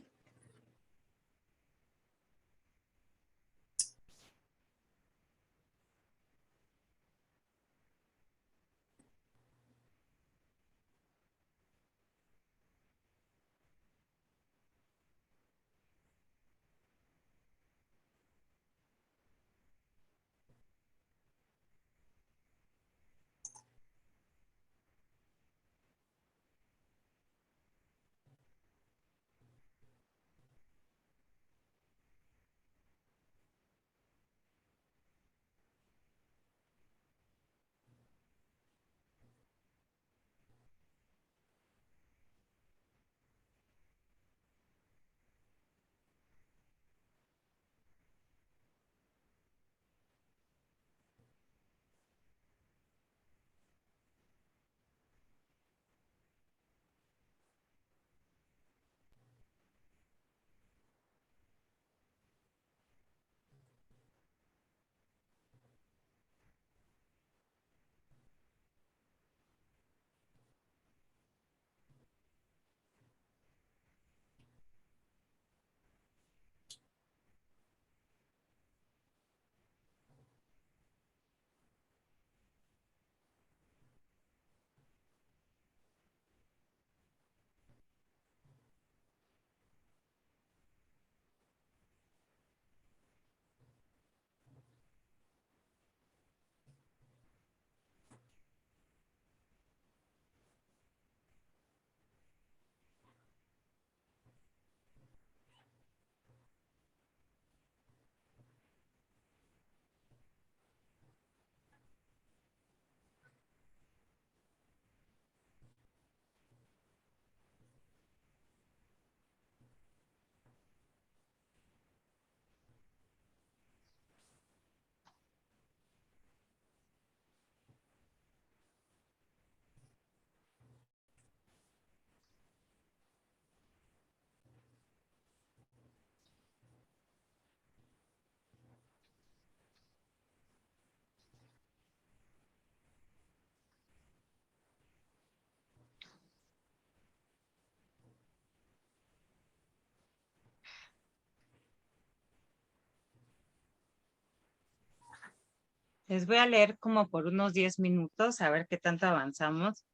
Les voy a leer como por unos 10 minutos, a ver qué tanto avanzamos.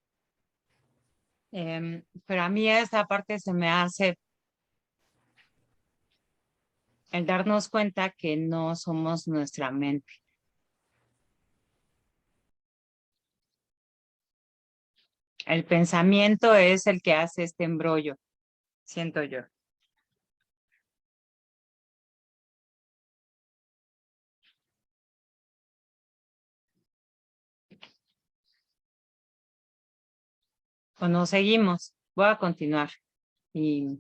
Pero a mí esa parte se me hace el darnos cuenta que no somos nuestra mente. El pensamiento es el que hace este embrollo, siento yo. O no seguimos. Voy a continuar. Y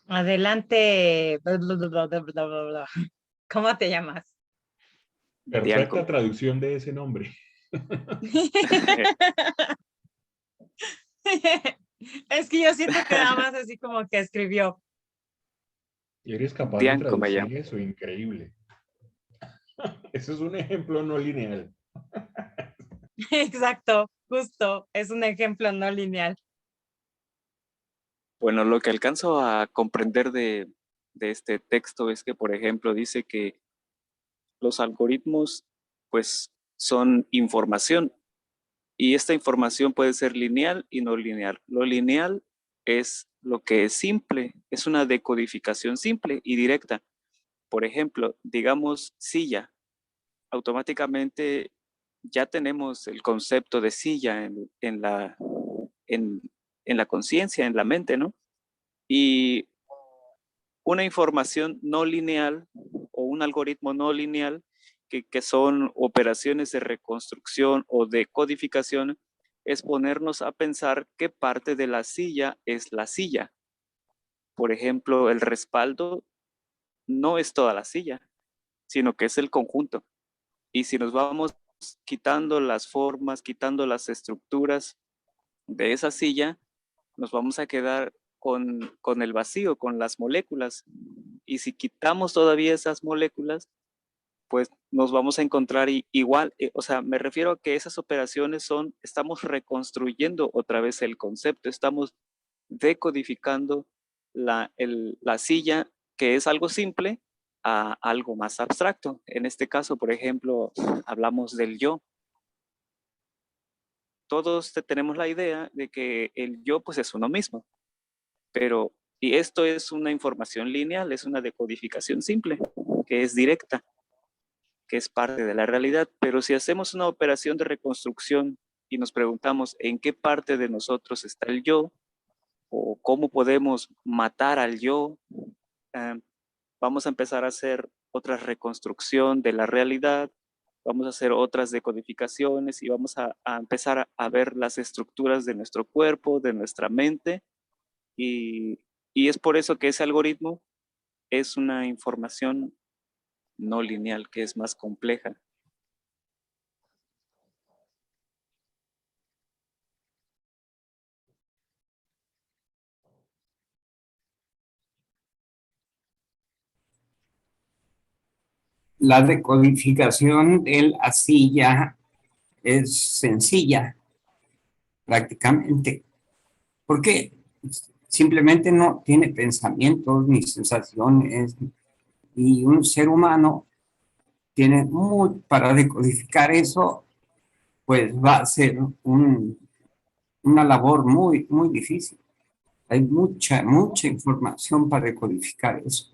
adelante. ¿Cómo te llamas? Perfecta Dianco. traducción de ese nombre. Es que yo siento que nada más así como que escribió. ¿Y eres capaz de Dianco me llamo. traducir eso? Increíble. Eso es un ejemplo no lineal. Exacto, justo. Es un ejemplo no lineal. Bueno, lo que alcanzo a comprender de este texto es que, por ejemplo, dice que los algoritmos, pues, son información y esta información puede ser lineal y no lineal. Lo lineal es lo que es simple, es una decodificación simple y directa. Por ejemplo, digamos silla, automáticamente ya tenemos el concepto de silla en, en la conciencia, en la mente, ¿no? Y una información no lineal o un algoritmo no lineal, que son operaciones de reconstrucción o de codificación, es ponernos a pensar qué parte de la silla es la silla. Por ejemplo, el respaldo no es toda la silla, sino que es el conjunto. Y si nos vamos quitando las formas, quitando las estructuras de esa silla, nos vamos a quedar con el vacío, con las moléculas. Y si quitamos todavía esas moléculas, pues nos vamos a encontrar igual. O sea, me refiero a que esas operaciones estamos reconstruyendo otra vez el concepto, estamos decodificando la silla, que es algo simple, a algo más abstracto. En este caso, por ejemplo, hablamos del yo. Todos tenemos la idea de que el yo pues es uno mismo, pero y esto es una información lineal, es una decodificación simple, que es directa, que es parte de la realidad, pero si hacemos una operación de reconstrucción y nos preguntamos en qué parte de nosotros está el yo, o cómo podemos matar al yo, eh, vamos a empezar a hacer otra reconstrucción de la realidad, vamos a hacer otras decodificaciones y vamos a empezar a ver las estructuras de nuestro cuerpo, de nuestra mente, y, y es por eso que ese algoritmo es una información no lineal, que es más compleja. La decodificación de la silla es sencilla, prácticamente, porque simplemente no tiene pensamientos ni sensaciones, y un ser humano tiene para decodificar eso, pues va a ser una labor muy, muy difícil. Hay mucha información para decodificar eso.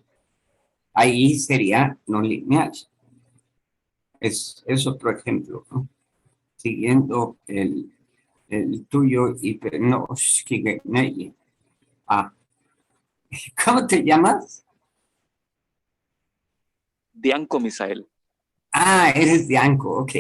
Ahí sería no lineal. Es otro ejemplo, ¿no? Siguiendo el tuyo, Hipnoshkigenei. Ah, ¿cómo te llamas? Dianco Misael. Ah, eres Dianco, ok.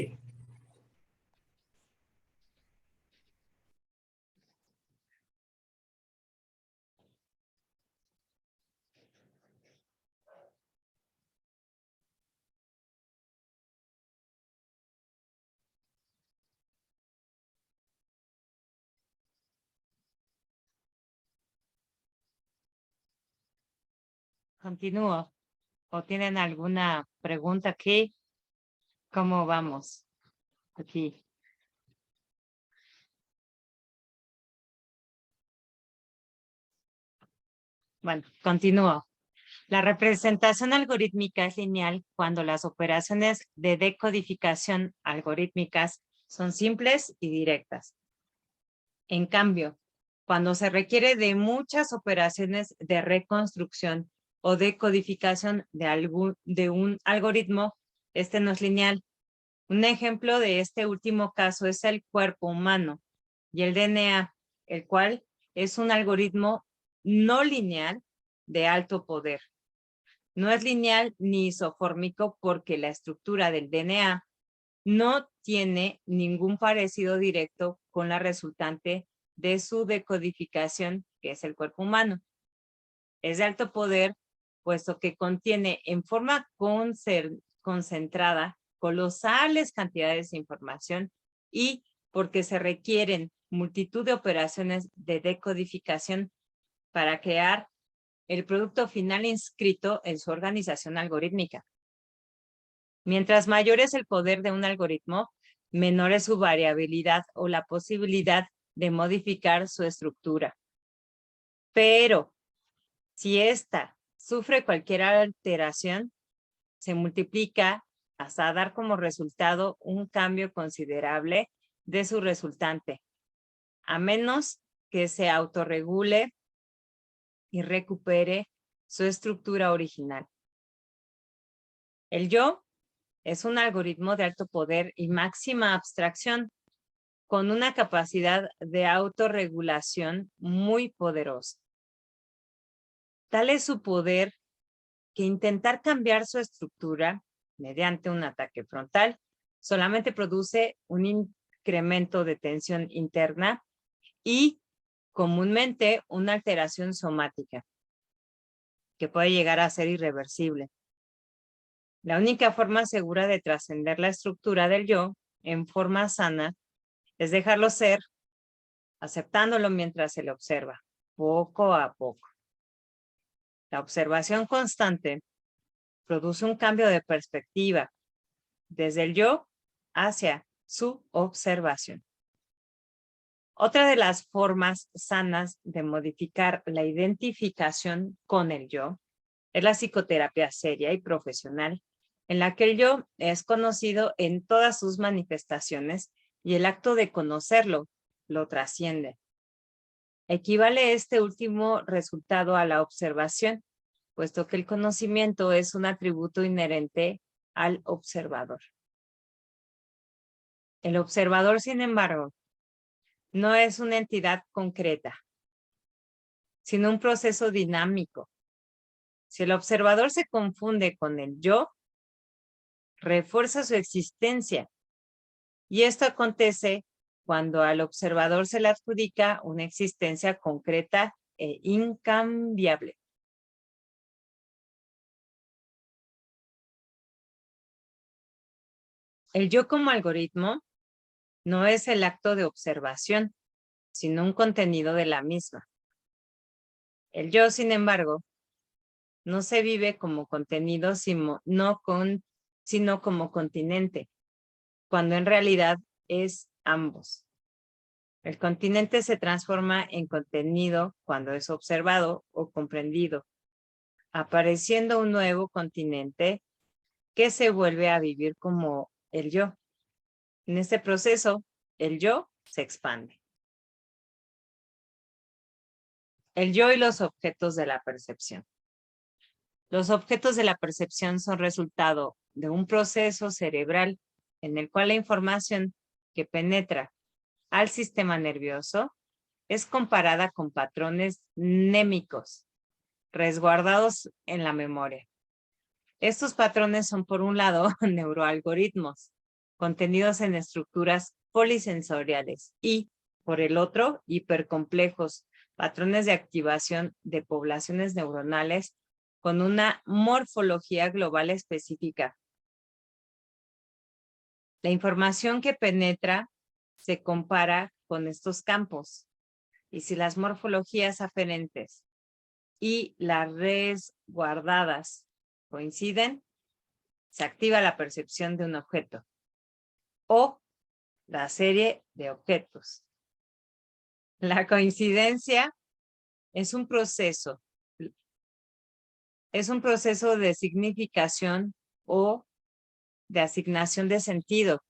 Continúo. ¿O tienen alguna pregunta aquí? ¿Cómo vamos? Aquí. Bueno, continúo. La representación algorítmica es lineal cuando las operaciones de decodificación algorítmicas son simples y directas. En cambio, cuando se requiere de muchas operaciones de reconstrucción o decodificación de un algoritmo, este no es lineal. Un ejemplo de este último caso es el cuerpo humano y el DNA, el cual es un algoritmo no lineal de alto poder. No es lineal ni isofórmico porque la estructura del DNA no tiene ningún parecido directo con la resultante de su decodificación, que es el cuerpo humano. Es de alto poder, puesto que contiene en forma concentrada colosales cantidades de información y porque se requieren multitud de operaciones de decodificación para crear el producto final inscrito en su organización algorítmica. Mientras mayor es el poder de un algoritmo, menor es su variabilidad o la posibilidad de modificar su estructura. Pero si ésta sufre cualquier alteración, se multiplica hasta dar como resultado un cambio considerable de su resultante, a menos que se autorregule y recupere su estructura original. El yo es un algoritmo de alto poder y máxima abstracción, con una capacidad de autorregulación muy poderosa. Tal es su poder que intentar cambiar su estructura mediante un ataque frontal solamente produce un incremento de tensión interna y comúnmente una alteración somática que puede llegar a ser irreversible. La única forma segura de trascender la estructura del yo en forma sana es dejarlo ser, aceptándolo mientras se le observa, poco a poco. La observación constante produce un cambio de perspectiva desde el yo hacia su observación. Otra de las formas sanas de modificar la identificación con el yo es la psicoterapia seria y profesional, en la que el yo es conocido en todas sus manifestaciones y el acto de conocerlo lo trasciende. Equivale este último resultado a la observación, puesto que el conocimiento es un atributo inherente al observador. El observador, sin embargo, no es una entidad concreta, sino un proceso dinámico. Si el observador se confunde con el yo, refuerza su existencia. Y esto acontece cuando al observador se le adjudica una existencia concreta e incambiable. El yo como algoritmo no es el acto de observación, sino un contenido de la misma. El yo, sin embargo, no se vive como contenido, sino como continente, cuando en realidad es ambos. El continente se transforma en contenido cuando es observado o comprendido, apareciendo un nuevo continente que se vuelve a vivir como el yo. En este proceso, el yo se expande. El yo y los objetos de la percepción. Los objetos de la percepción son resultado de un proceso cerebral en el cual la información que penetra al sistema nervioso es comparada con patrones mnémicos resguardados en la memoria. Estos patrones son, por un lado, neuroalgoritmos contenidos en estructuras polisensoriales y, por el otro, hipercomplejos patrones de activación de poblaciones neuronales con una morfología global específica. La información que penetra se compara con estos campos y si las morfologías aferentes y las resguardadas coinciden, se activa la percepción de un objeto o la serie de objetos. La coincidencia es un proceso de significación o de asignación de sentido,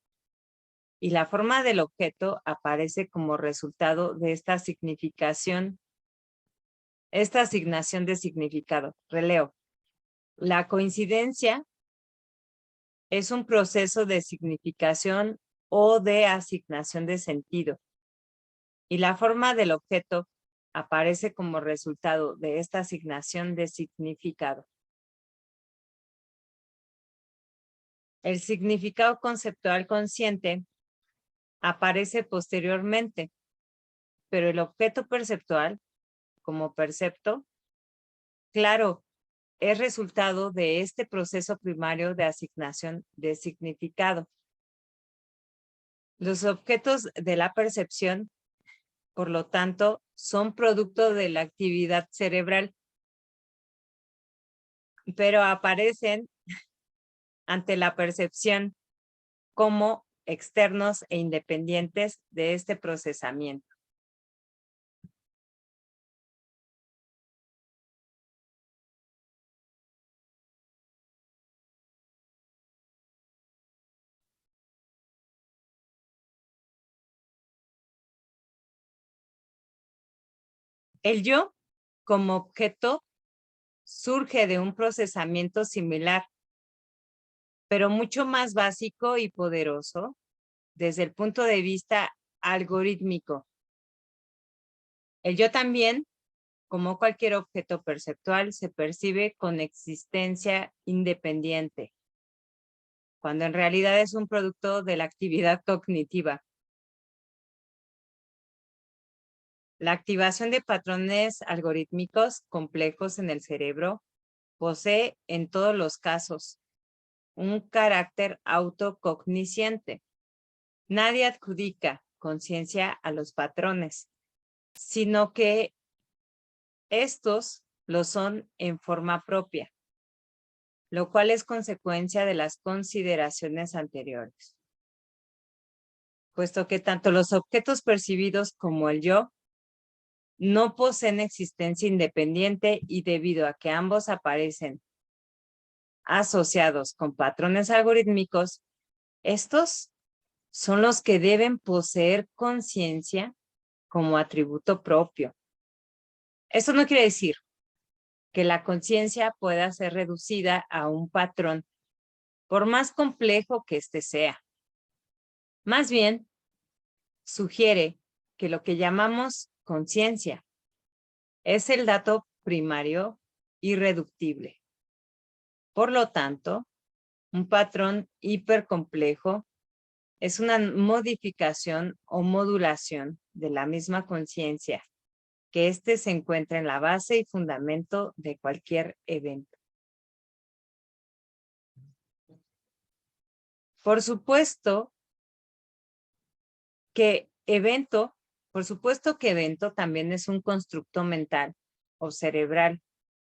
y la forma del objeto aparece como resultado de esta significación, esta asignación de significado. Releo. La coincidencia es un proceso de significación o de asignación de sentido, y la forma del objeto aparece como resultado de esta asignación de significado. El significado conceptual consciente aparece posteriormente, pero el objeto perceptual, como percepto, claro, es resultado de este proceso primario de asignación de significado. Los objetos de la percepción, por lo tanto, son producto de la actividad cerebral, pero aparecen ante la percepción como externos e independientes de este procesamiento. El yo, como objeto, surge de un procesamiento similar, pero mucho más básico y poderoso desde el punto de vista algorítmico. El yo también, como cualquier objeto perceptual, se percibe con existencia independiente, cuando en realidad es un producto de la actividad cognitiva. La activación de patrones algorítmicos complejos en el cerebro posee en todos los casos un carácter autocognisciente. Nadie adjudica conciencia a los patrones, sino que estos lo son en forma propia, lo cual es consecuencia de las consideraciones anteriores. Puesto que tanto los objetos percibidos como el yo no poseen existencia independiente, y debido a que ambos aparecen asociados con patrones algorítmicos, estos son los que deben poseer conciencia como atributo propio. Esto no quiere decir que la conciencia pueda ser reducida a un patrón, por más complejo que éste sea. Más bien, sugiere que lo que llamamos conciencia es el dato primario irreductible. Por lo tanto, un patrón hipercomplejo es una modificación o modulación de la misma conciencia, que éste se encuentra en la base y fundamento de cualquier evento. Por supuesto que evento también es un constructo mental o cerebral,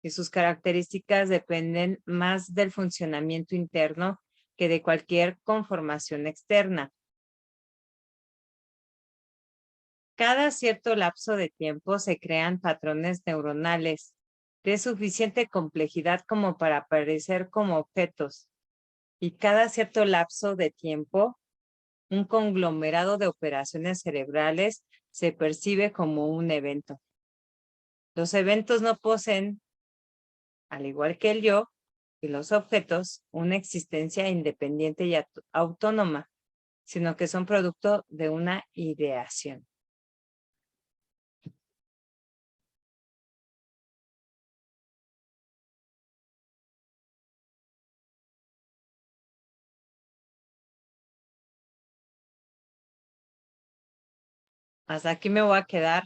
y sus características dependen más del funcionamiento interno que de cualquier conformación externa. Cada cierto lapso de tiempo se crean patrones neuronales de suficiente complejidad como para aparecer como objetos, y cada cierto lapso de tiempo, un conglomerado de operaciones cerebrales se percibe como un evento. Los eventos no poseen, al igual que el yo y los objetos, una existencia independiente y autónoma, sino que son producto de una ideación. Hasta aquí me voy a quedar.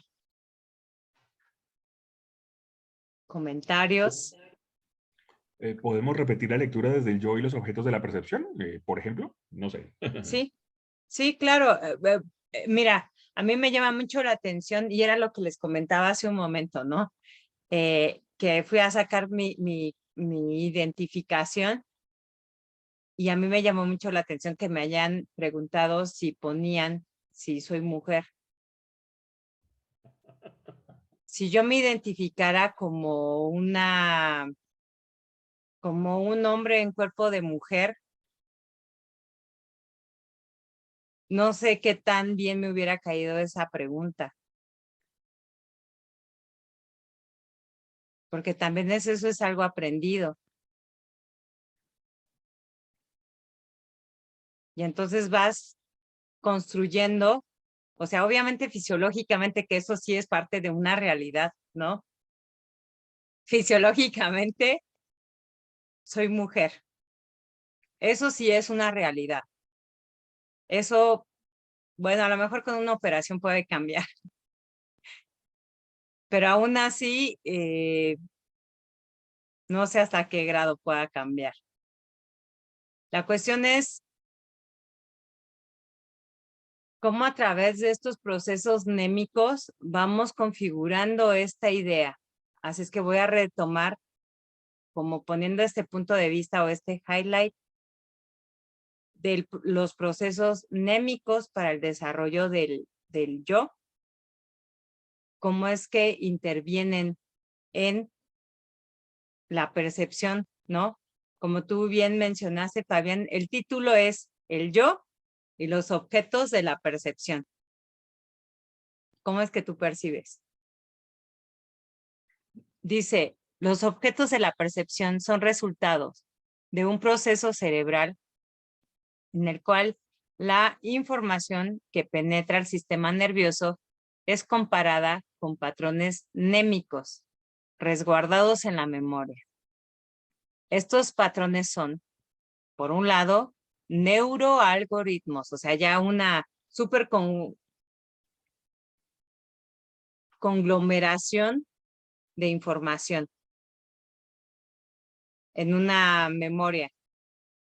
¿Comentarios? ¿Podemos repetir la lectura desde el yo y los objetos de la percepción? Por ejemplo, no sé. Sí, claro. Mira, a mí me llama mucho la atención, y era lo que les comentaba hace un momento, ¿no? Que que fui a sacar mi identificación y a mí me llamó mucho la atención que me hayan preguntado si ponían si soy mujer. Si yo me identificara como un hombre en cuerpo de mujer, no sé qué tan bien me hubiera caído esa pregunta. Porque también eso es algo aprendido. Y entonces vas construyendo, o sea, obviamente fisiológicamente que eso sí es parte de una realidad, ¿no? Fisiológicamente soy mujer. Eso sí es una realidad. Eso, bueno, a lo mejor con una operación puede cambiar. Pero aún así, no sé hasta qué grado pueda cambiar. La cuestión es cómo a través de estos procesos némicos vamos configurando esta idea. Así es que voy a retomar como poniendo este punto de vista o este highlight de los procesos némicos para el desarrollo del yo, cómo es que intervienen en la percepción, ¿no? Como tú bien mencionaste, Fabián, el título es El yo y los objetos de la percepción. ¿Cómo es que tú percibes? Dice, los objetos de la percepción son resultados de un proceso cerebral en el cual la información que penetra el sistema nervioso es comparada con patrones némicos resguardados en la memoria. Estos patrones son, por un lado, neuroalgoritmos, o sea, ya una súper conglomeración de información en una memoria,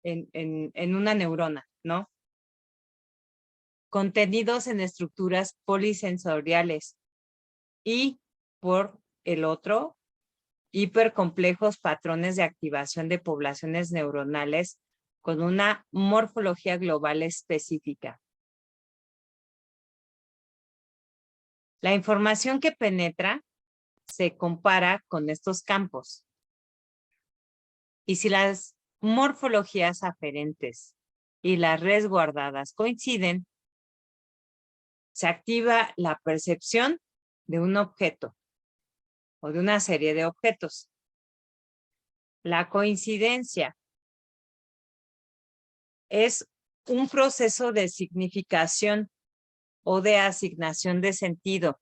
en una neurona, ¿no? Contenidos en estructuras polisensoriales y por el otro, hipercomplejos patrones de activación de poblaciones neuronales con una morfología global específica. La información que penetra se compara con estos campos. Y si las morfologías aferentes y las resguardadas coinciden, se activa la percepción de un objeto o de una serie de objetos. La coincidencia es un proceso de significación o de asignación de sentido.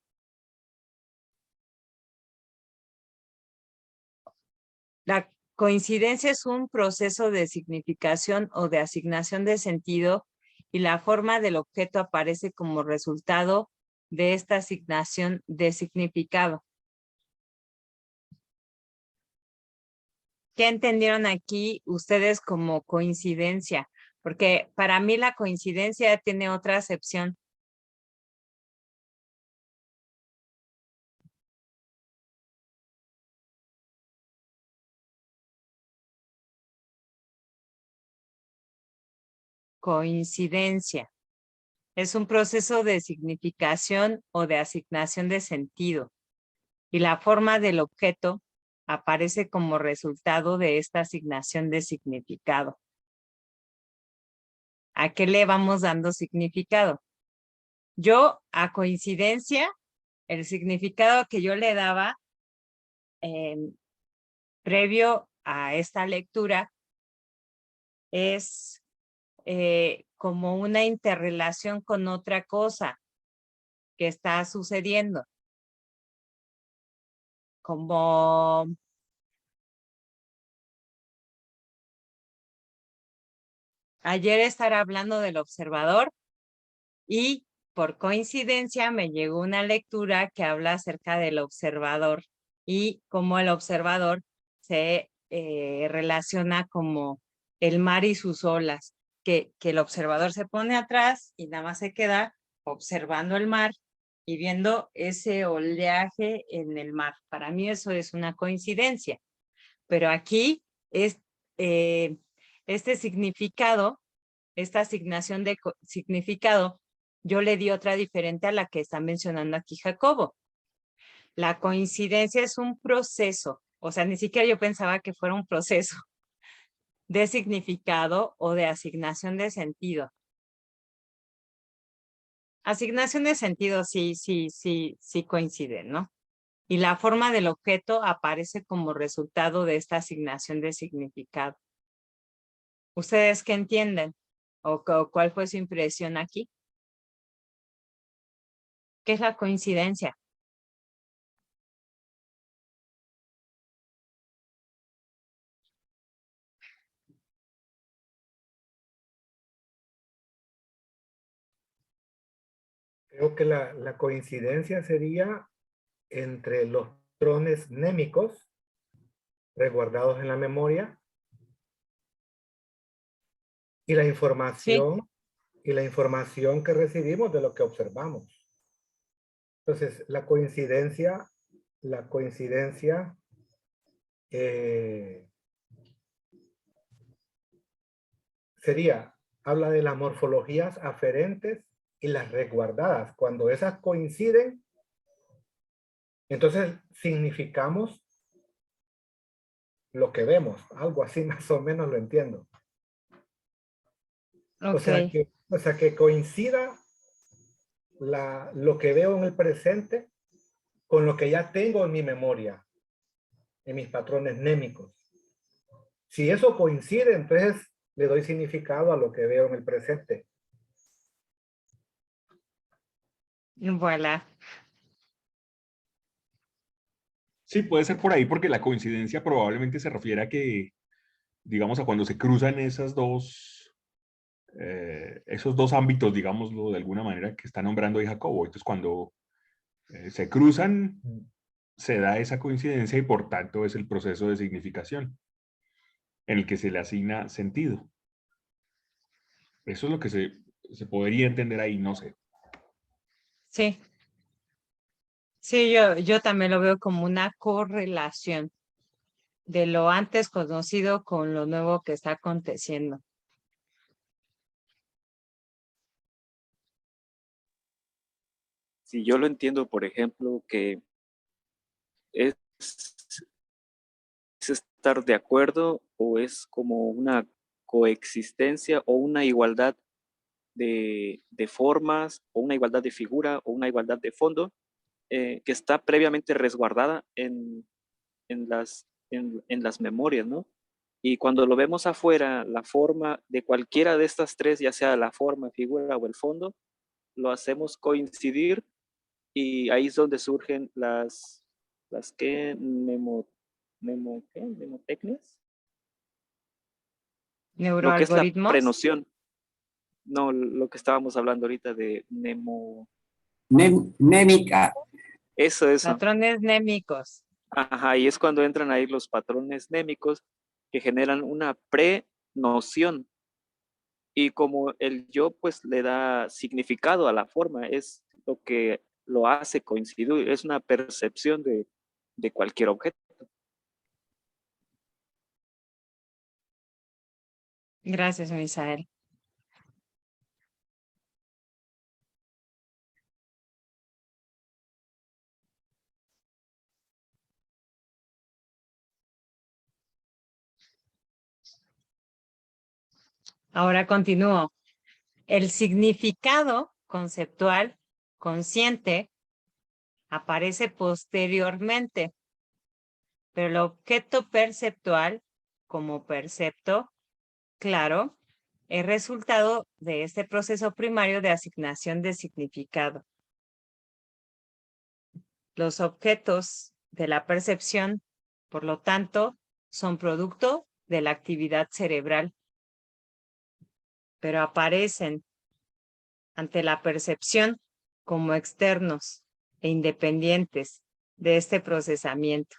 La coincidencia es un proceso de significación o de asignación de sentido y la forma del objeto aparece como resultado de esta asignación de significado. ¿Qué entendieron aquí ustedes como coincidencia? Porque para mí la coincidencia tiene otra acepción. Coincidencia es un proceso de significación o de asignación de sentido y la forma del objeto aparece como resultado de esta asignación de significado. ¿A qué le vamos dando significado? Yo a coincidencia, el significado que yo le daba previo a esta lectura es como una interrelación con otra cosa que está sucediendo. Como ayer estar hablando del observador y por coincidencia me llegó una lectura que habla acerca del observador y cómo el observador se relaciona como el mar y sus olas, que el observador se pone atrás y nada más se queda observando el mar y viendo ese oleaje en el mar. Para mí eso es una coincidencia. Pero aquí es este significado, esta asignación de significado, yo le di otra diferente a la que está mencionando aquí Jacobo. La coincidencia es un proceso, o sea, ni siquiera yo pensaba que fuera un proceso de significado o de asignación de sentido. Asignación de sentido sí coinciden, ¿no? Y la forma del objeto aparece como resultado de esta asignación de significado. ¿Ustedes qué entienden? ¿O cuál fue su impresión aquí? ¿Qué es la coincidencia? Creo que la coincidencia sería entre los patrones mnémicos resguardados en la memoria y la Sí, información que recibimos de lo que observamos. Entonces, la coincidencia habla de las morfologías aferentes y las resguardadas. Cuando esas coinciden, entonces significamos lo que vemos. Algo así más o menos lo entiendo. ok. O sea que coincida lo que veo en el presente con lo que ya tengo en mi memoria, en mis patrones mnémicos. Si eso coincide, entonces le doy significado a lo que veo en el presente. Voilà. Sí, puede ser por ahí porque la coincidencia probablemente se refiere a que, digamos, a cuando se cruzan esos dos ámbitos, digámoslo de alguna manera, que está nombrando ahí Jacobo. Entonces, cuando se cruzan, se da esa coincidencia y por tanto es el proceso de significación en el que se le asigna sentido. Eso es lo que se podría entender ahí, no sé. Sí, sí, yo también lo veo como una correlación de lo antes conocido con lo nuevo que está aconteciendo. Si yo lo entiendo, por ejemplo, que es estar de acuerdo o es como una coexistencia o una igualdad de formas o una igualdad de figura o una igualdad de fondo que está previamente resguardada en las memorias, ¿no? Y cuando lo vemos afuera, la forma de cualquiera de estas tres, ya sea la forma, figura o el fondo, lo hacemos coincidir y ahí es donde surgen las que nemotecnias. Lo que es la Neuroalgoritmos, prenoción. No, lo que estábamos hablando ahorita de Mnémica. Eso. patrones mnémicos. Ajá, y es cuando entran ahí los patrones mnémicos que generan una prenoción. Y como el yo, pues le da significado a la forma, es lo que lo hace coincidir, es una percepción de cualquier objeto. Gracias, Misael. Ahora continúo. El significado conceptual consciente aparece posteriormente, pero el objeto perceptual, como percepto, claro, es resultado de este proceso primario de asignación de significado. Los objetos de la percepción, por lo tanto, son producto de la actividad cerebral, pero aparecen ante la percepción como externos e independientes de este procesamiento.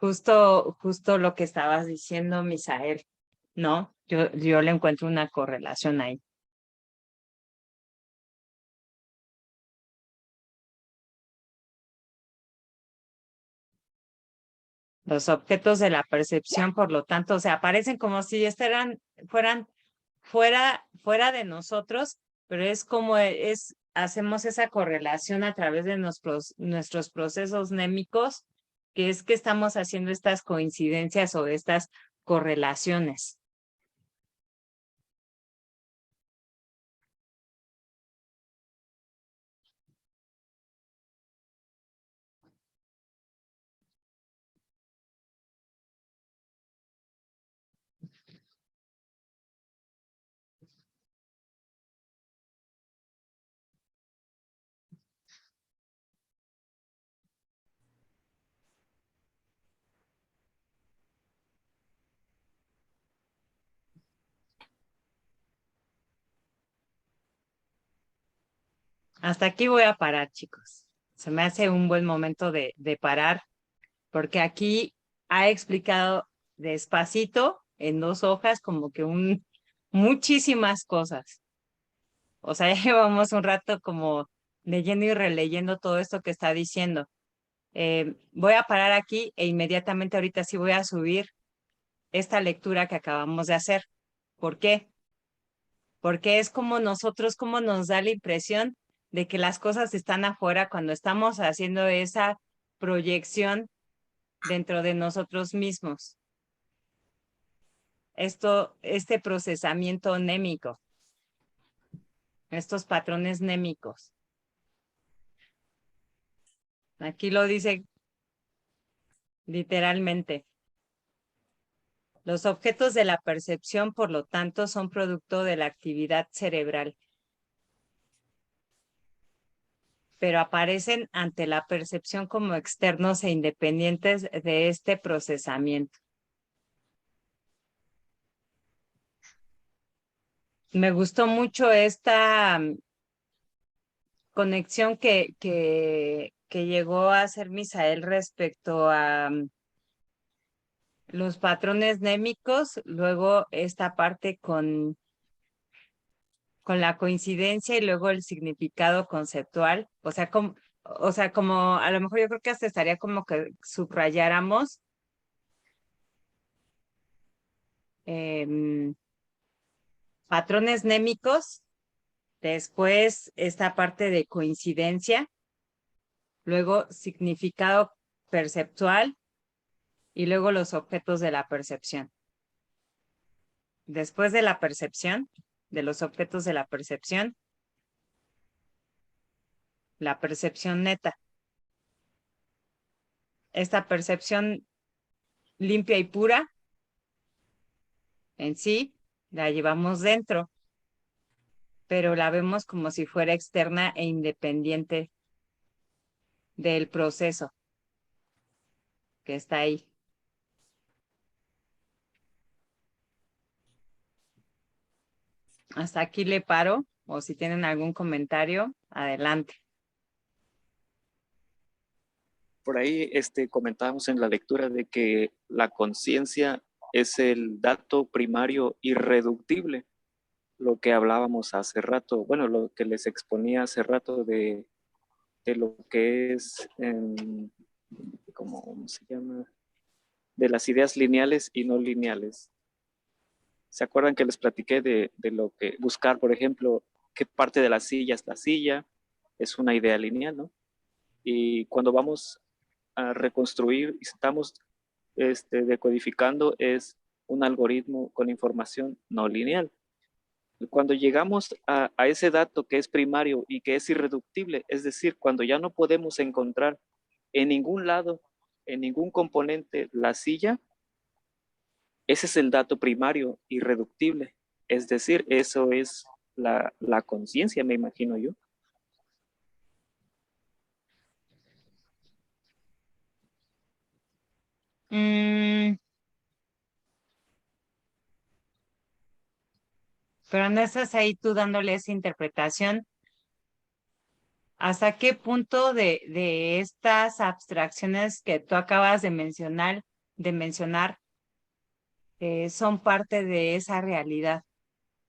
Justo lo que estabas diciendo, Misael, ¿no? Yo le encuentro una correlación ahí. Los objetos de la percepción, por lo tanto, se aparecen como si fueran fuera de nosotros, pero es como hacemos esa correlación a través de nuestros procesos némicos, que es que estamos haciendo estas coincidencias o estas correlaciones. Hasta aquí voy a parar, chicos. Se me hace un buen momento de parar, porque aquí ha explicado despacito en 2 hojas como que muchísimas cosas. O sea, ya llevamos un rato como leyendo y releyendo todo esto que está diciendo. Voy a parar aquí e inmediatamente ahorita sí voy a subir esta lectura que acabamos de hacer. ¿Por qué? Porque es como como nos da la impresión de que las cosas están afuera cuando estamos haciendo esa proyección dentro de nosotros mismos. Este procesamiento némico, estos patrones némicos. Aquí lo dice literalmente. Los objetos de la percepción, por lo tanto, son producto de la actividad cerebral, pero aparecen ante la percepción como externos e independientes de este procesamiento. Me gustó mucho esta conexión que llegó a hacer Misael respecto a los patrones némicos, luego esta parte con la coincidencia y luego el significado conceptual, o sea, como a lo mejor yo creo que hasta estaría como que subrayáramos patrones némicos, después esta parte de coincidencia, luego significado perceptual y luego los objetos de la percepción. Después de la percepción, de los objetos de la percepción neta. Esta percepción limpia y pura en sí la llevamos dentro, pero la vemos como si fuera externa e independiente del proceso que está ahí. Hasta aquí le paro, o si tienen algún comentario, adelante. Por ahí comentábamos en la lectura de que la conciencia es el dato primario irreductible, lo que hablábamos hace rato, bueno, lo que les exponía hace rato de lo que es, ¿cómo se llama? De las ideas lineales y no lineales. ¿Se acuerdan que les platiqué de lo que buscar, por ejemplo, qué parte de la silla es la silla? Es una idea lineal, ¿no? Y cuando vamos a reconstruir y estamos decodificando es un algoritmo con información no lineal. Cuando llegamos a ese dato que es primario y que es irreductible, es decir, cuando ya no podemos encontrar en ningún lado, en ningún componente, la silla, ese es el dato primario irreductible. Es decir, eso es la conciencia, me imagino yo. Pero no estás ahí tú dándole esa interpretación. ¿Hasta qué punto de estas abstracciones que tú acabas de mencionar, son parte de esa realidad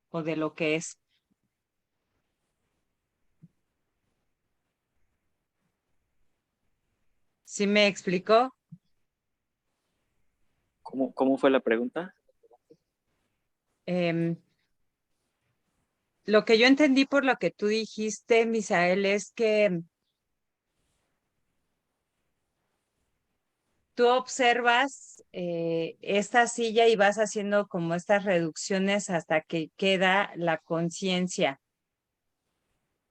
o de lo que es? ¿Sí me explicó? ¿Cómo fue la pregunta? Lo que yo entendí por lo que tú dijiste, Misael, es que tú observas esta silla y vas haciendo como estas reducciones hasta que queda la conciencia.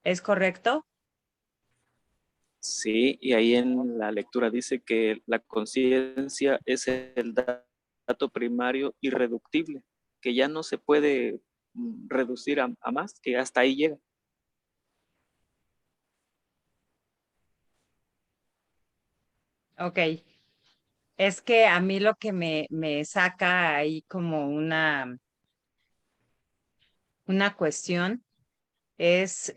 ¿Es correcto? Sí, y ahí en la lectura dice que la conciencia es el dato primario irreductible, que ya no se puede reducir a más, que hasta ahí llega. Ok. Es que a mí lo que me saca ahí como una cuestión es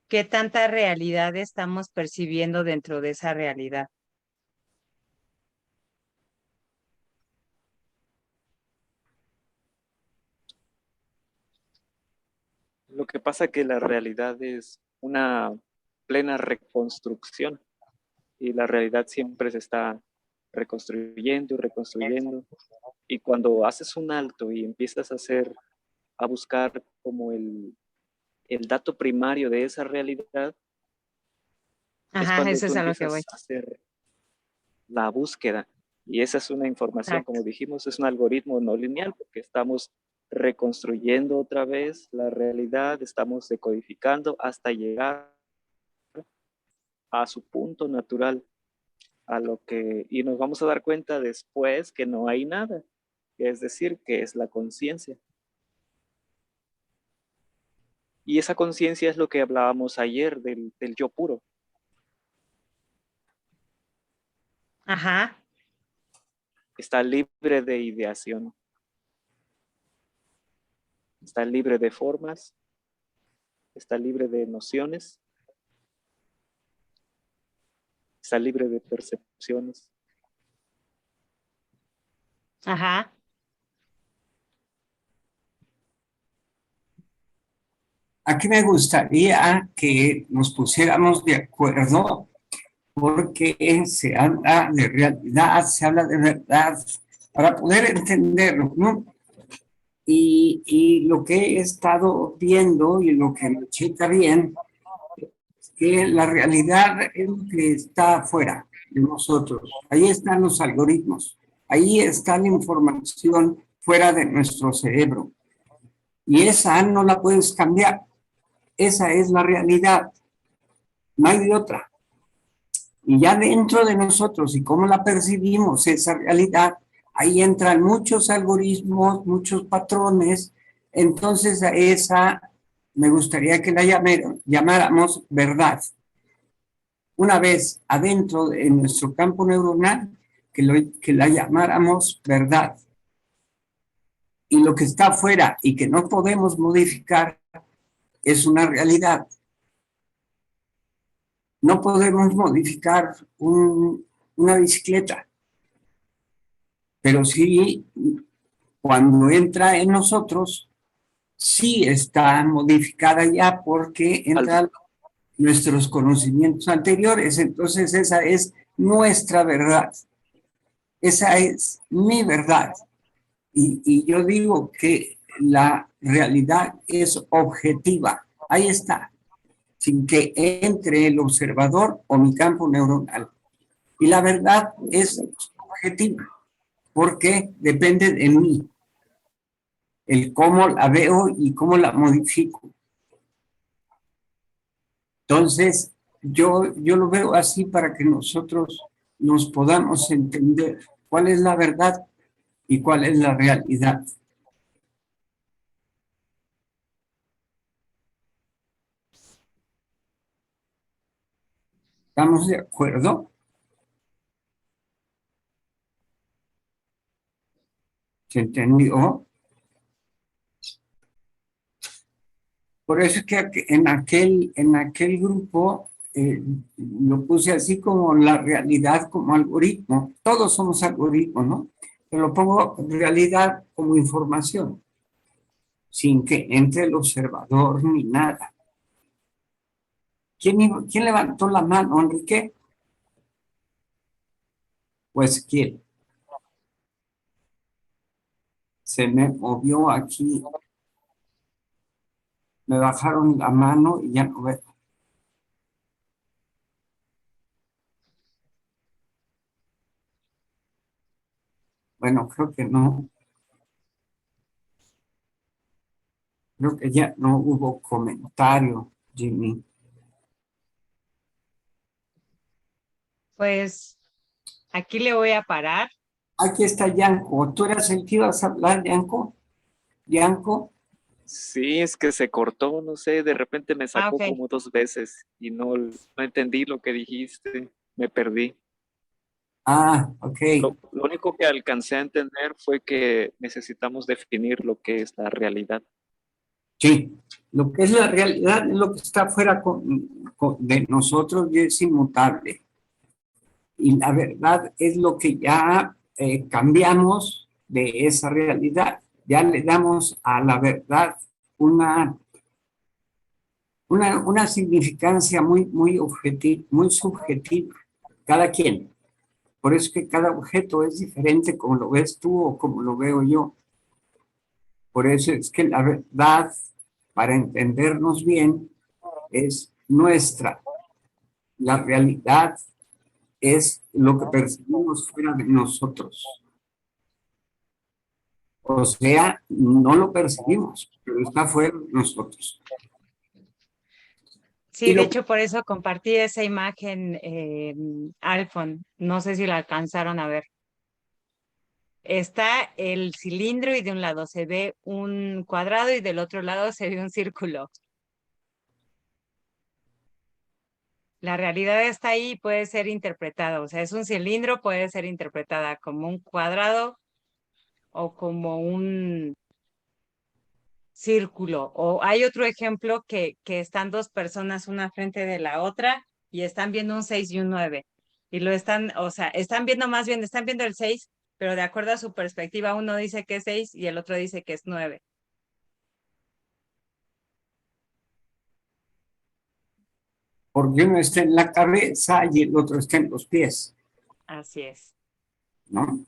qué tanta realidad estamos percibiendo dentro de esa realidad. Lo que pasa es que la realidad es una plena reconstrucción y la realidad siempre se está reconstruyendo y reconstruyendo. Y cuando haces un alto y empiezas a buscar como el dato primario de esa realidad, es Ajá, cuando eso tú es a lo que voy. empiezas a hacer la búsqueda. Y esa es una información, Exacto. como dijimos, es un algoritmo no lineal, porque estamos reconstruyendo otra vez la realidad, estamos decodificando hasta llegar a su punto natural, y nos vamos a dar cuenta después que no hay nada, es decir, que es la conciencia. Y esa conciencia es lo que hablábamos ayer del yo puro. Ajá. Está libre de ideación, está libre de formas, está libre de nociones, está libre de percepciones. Ajá. Aquí me gustaría que nos pusiéramos de acuerdo porque se habla de realidad, se habla de verdad, para poder entenderlo, ¿no? Y lo que he estado viendo y lo que me checa bien, es que la realidad es lo que está afuera de nosotros. Ahí están los algoritmos, ahí está la información fuera de nuestro cerebro. Y esa no la puedes cambiar. Esa es la realidad. No hay de otra. Y ya dentro de nosotros y cómo la percibimos, esa realidad, ahí entran muchos algoritmos, muchos patrones. Entonces a esa me gustaría que la llamáramos verdad. Una vez adentro de nuestro campo neuronal, que la llamáramos verdad. Y lo que está afuera y que no podemos modificar es una realidad. No podemos modificar una bicicleta, pero sí, cuando entra en nosotros, sí está modificada ya porque entran nuestros conocimientos anteriores. Entonces esa es nuestra verdad. Esa es mi verdad. Y yo digo que la realidad es objetiva. Ahí está, sin que entre el observador o mi campo neuronal. Y la verdad es objetiva, porque depende de mí, el cómo la veo y cómo la modifico. Entonces, yo lo veo así para que nosotros nos podamos entender cuál es la verdad y cuál es la realidad. ¿Estamos de acuerdo? ¿Se entendió? Por eso es que en aquel grupo lo puse así como la realidad como algoritmo. Todos somos algoritmos, ¿no? Pero lo pongo realidad como información, sin que entre el observador ni nada. ¿Quién levantó la mano, Enrique? Pues quién. Se me movió aquí. Me bajaron la mano y ya no veo. Bueno, creo que no. Creo que ya no hubo comentario, Jimmy. Pues aquí le voy a parar. Aquí está Yanko. ¿Tú eras el que ibas a hablar, Yanko? Yanko. Sí, es que se cortó, no sé, de repente me sacó Ok. como 2 veces y no entendí lo que dijiste, me perdí. Ah, ok. Lo único que alcancé a entender fue que necesitamos definir lo que es la realidad. Sí, lo que es la realidad es lo que está fuera de nosotros y es inmutable. Y la verdad es lo que ya cambiamos de esa realidad. Ya le damos a la verdad una significancia muy objetiva, muy subjetiva, cada quien. Por eso que cada objeto es diferente como lo ves tú o como lo veo yo. Por eso es que la verdad, para entendernos bien, es nuestra. La realidad es lo que percibimos fuera de nosotros. O sea, no lo percibimos, pero está fuera de nosotros. Sí, de hecho, por eso compartí esa imagen, Alfon. No sé si la alcanzaron a ver. Está el cilindro y de un lado se ve un cuadrado y del otro lado se ve un círculo. La realidad está ahí y puede ser interpretada. O sea, es un cilindro, puede ser interpretada como un cuadrado o como un círculo. O hay otro ejemplo que están dos personas una frente de la otra y están viendo un 6 y un 9. Y lo están, o sea, están viendo más bien, están viendo el 6, pero de acuerdo a su perspectiva, uno dice que es 6 y el otro dice que es 9. Porque uno está en la cabeza y el otro está en los pies, Así es. ¿no?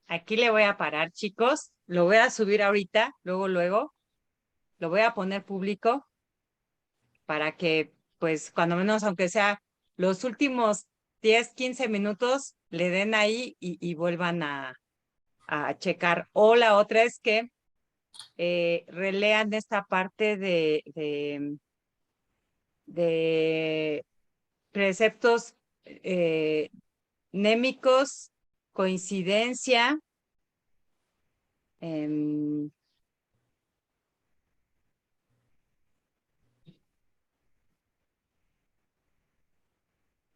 Aquí le voy a parar, chicos. Lo voy a subir ahorita, luego. Lo voy a poner público para que, pues, cuando menos, aunque sea los últimos 10, 15 minutos, le den ahí y vuelvan a checar. O la otra es que relean esta parte de preceptos némicos, coincidencia, em,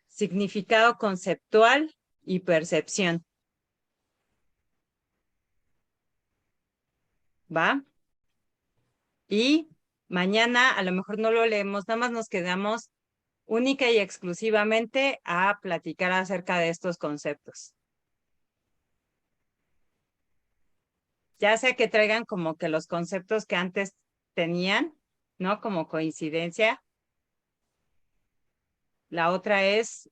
significado conceptual y percepción. ¿Va? Y mañana a lo mejor no lo leemos, nada más nos quedamos única y exclusivamente a platicar acerca de estos conceptos. Ya sea que traigan como que los conceptos que antes tenían, ¿no? Como coincidencia. La otra es,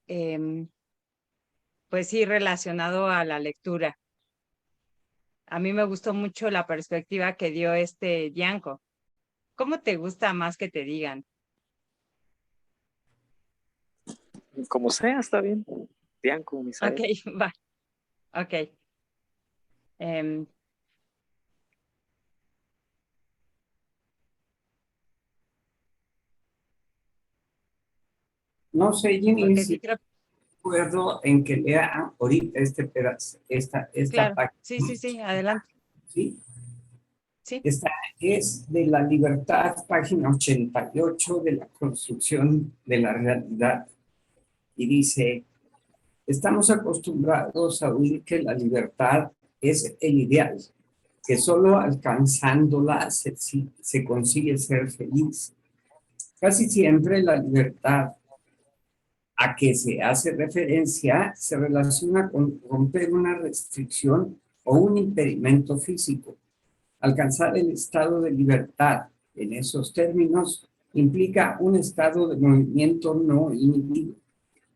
pues sí, relacionado a la lectura. A mí me gustó mucho la perspectiva que dio este Gianco. ¿Cómo te gusta más que te digan? Como sea, está bien. Bianco, Ok, Misael. va. Ok. No sé, Jimmy, Porque sí si creo, acuerdo en que lea ahorita este pedazo, esta claro. página, Sí, adelante. ¿sí? Sí. Esta es de La Libertad, página 88 de la construcción de la realidad. Y dice, estamos acostumbrados a oír que la libertad es el ideal, que solo alcanzándola se consigue ser feliz. Casi siempre la libertad a que se hace referencia se relaciona con romper una restricción o un impedimento físico. Alcanzar el estado de libertad en esos términos implica un estado de movimiento no inhibido.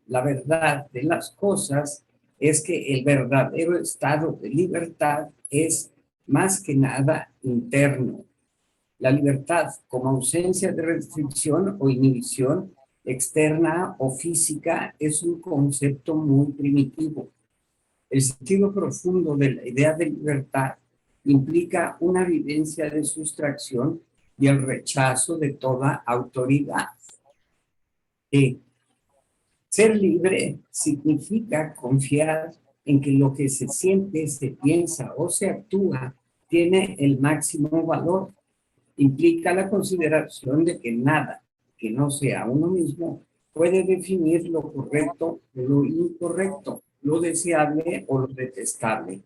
La verdad de las cosas es que el verdadero estado de libertad es más que nada interno. La libertad como ausencia de restricción o inhibición externa o física es un concepto muy primitivo. El sentido profundo de la idea de libertad implica una vivencia de sustracción y el rechazo de toda autoridad. Ser libre significa confiar en que lo que se siente, se piensa o se actúa tiene el máximo valor. Implica la consideración de que nada que no sea uno mismo puede definir lo correcto o lo incorrecto, lo deseable o lo detestable,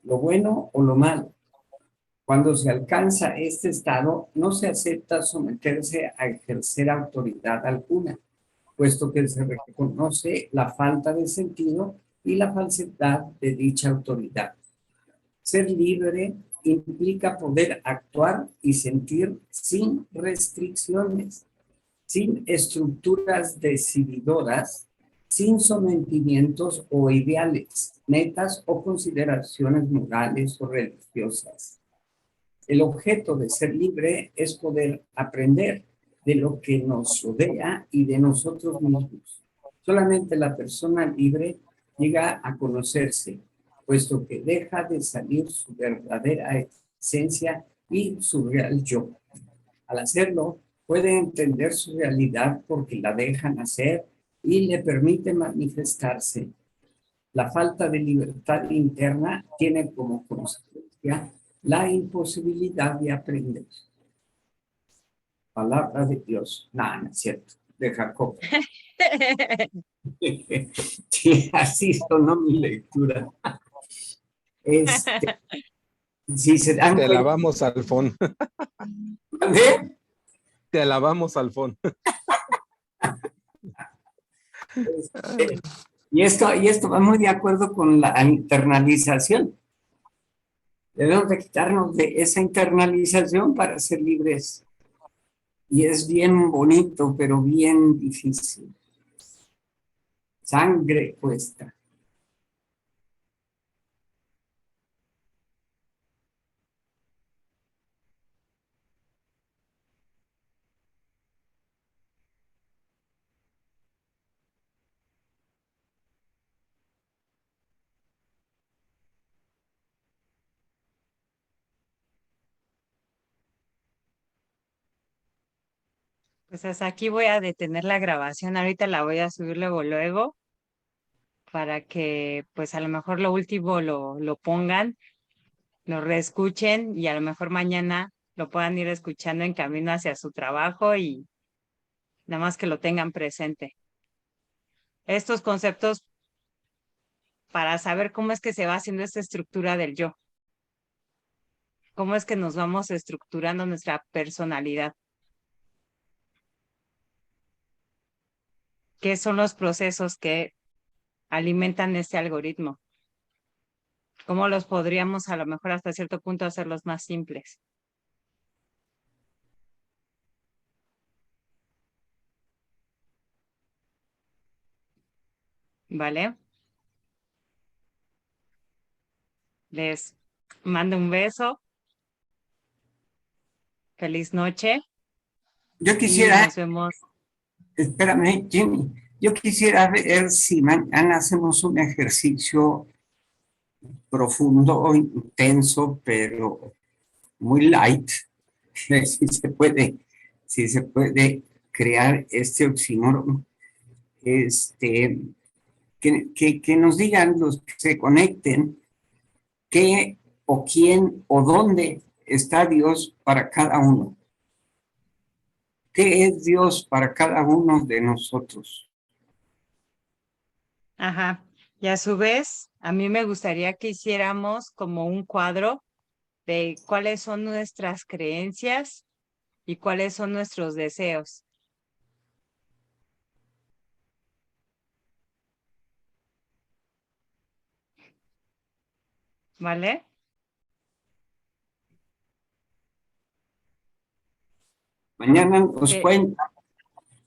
lo bueno o lo malo. Cuando se alcanza este estado, no se acepta someterse a ejercer autoridad alguna, puesto que se reconoce la falta de sentido y la falsedad de dicha autoridad. Ser libre implica poder actuar y sentir sin restricciones, sin estructuras decididoras, sin sometimientos o ideales, metas o consideraciones morales o religiosas. El objeto de ser libre es poder aprender de lo que nos rodea y de nosotros mismos. Solamente la persona libre llega a conocerse, puesto que deja de salir su verdadera esencia y su real yo. Al hacerlo, puede entender su realidad porque la deja nacer y le permite manifestarse. La falta de libertad interna tiene como consecuencia la imposibilidad de aprender. Palabra de Dios. No, no es cierto. De Jacob. Sí, así sonó mi lectura. Si se dan Te cuenta. alabamos, Alfón. ¿Vale? Te alabamos, Alfón. Y esto va muy de acuerdo con la internalización. Debemos de quitarnos de esa internalización para ser libres. Y es bien bonito, pero bien difícil. Sangre cuesta. Pues hasta aquí voy a detener la grabación. Ahorita la voy a subir luego, para que pues a lo mejor lo último lo pongan, lo reescuchen y a lo mejor mañana lo puedan ir escuchando en camino hacia su trabajo y nada más que lo tengan presente. Estos conceptos para saber cómo es que se va haciendo esta estructura del yo, cómo es que nos vamos estructurando nuestra personalidad, qué son los procesos que alimentan este algoritmo, cómo los podríamos a lo mejor hasta cierto punto hacerlos más simples. ¿Vale? Les mando un beso. Feliz noche Yo y quisiera, nos vemos. espérame, Jimmy, yo quisiera ver si mañana hacemos un ejercicio profundo, intenso, pero muy light, si se puede crear este oxímoron, que nos digan los que se conecten qué o quién o dónde está Dios para cada uno. ¿Qué es Dios para cada uno de nosotros? Ajá. Y a su vez, a mí me gustaría que hiciéramos como un cuadro de cuáles son nuestras creencias y cuáles son nuestros deseos. ¿Vale? Mañana nos ¿Qué? cuenta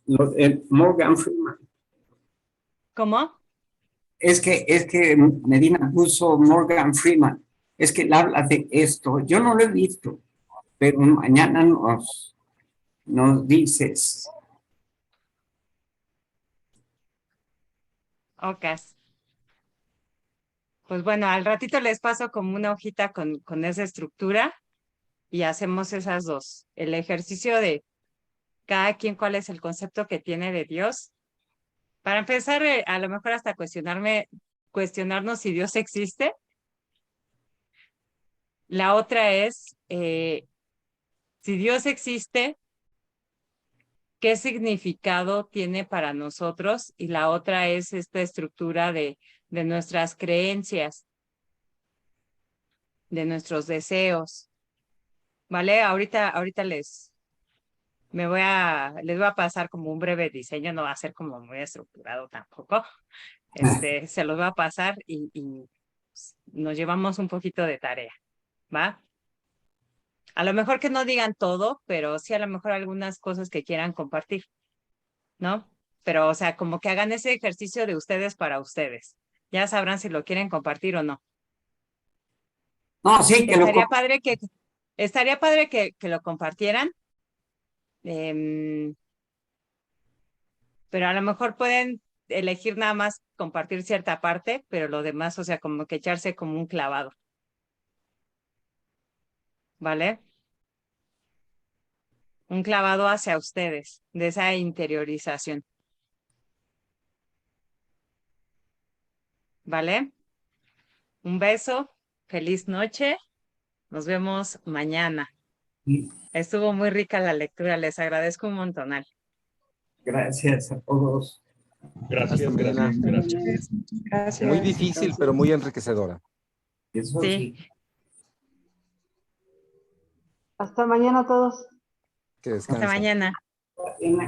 lo de Morgan Freeman. ¿Cómo? Es que Medina puso Morgan Freeman. Es que él habla de esto. Yo no lo he visto, pero mañana nos dices. Ok. Pues bueno, al ratito les paso como una hojita con esa estructura y hacemos esas dos. El ejercicio de cada quien cuál es el concepto que tiene de Dios. Para empezar, a lo mejor hasta cuestionarnos si Dios existe. La otra es, si Dios existe, ¿qué significado tiene para nosotros? Y la otra es esta estructura de nuestras creencias, de nuestros deseos. ¿Vale? Ahorita les voy a pasar como un breve diseño, no va a ser como muy estructurado tampoco. Se los va a pasar y nos llevamos un poquito de tarea, ¿va? A lo mejor que no digan todo, pero sí a lo mejor algunas cosas que quieran compartir, ¿no? Pero, o sea, como que hagan ese ejercicio de ustedes para ustedes. Ya sabrán si lo quieren compartir o no. No, sí, que lo Estaría padre que lo compartieran. Pero a lo mejor pueden elegir nada más compartir cierta parte, pero lo demás, o sea, como que echarse como un clavado. ¿Vale? Un clavado hacia ustedes, de esa interiorización. ¿Vale? Un beso, feliz noche, nos vemos mañana. Estuvo muy rica la lectura, les agradezco un montonal. Gracias a todos. Gracias, Hasta mañana. gracias. Gracias. Muy difícil, pero muy enriquecedora. Eso Sí. sí. Hasta mañana a todos. Que Hasta descansen. mañana. En la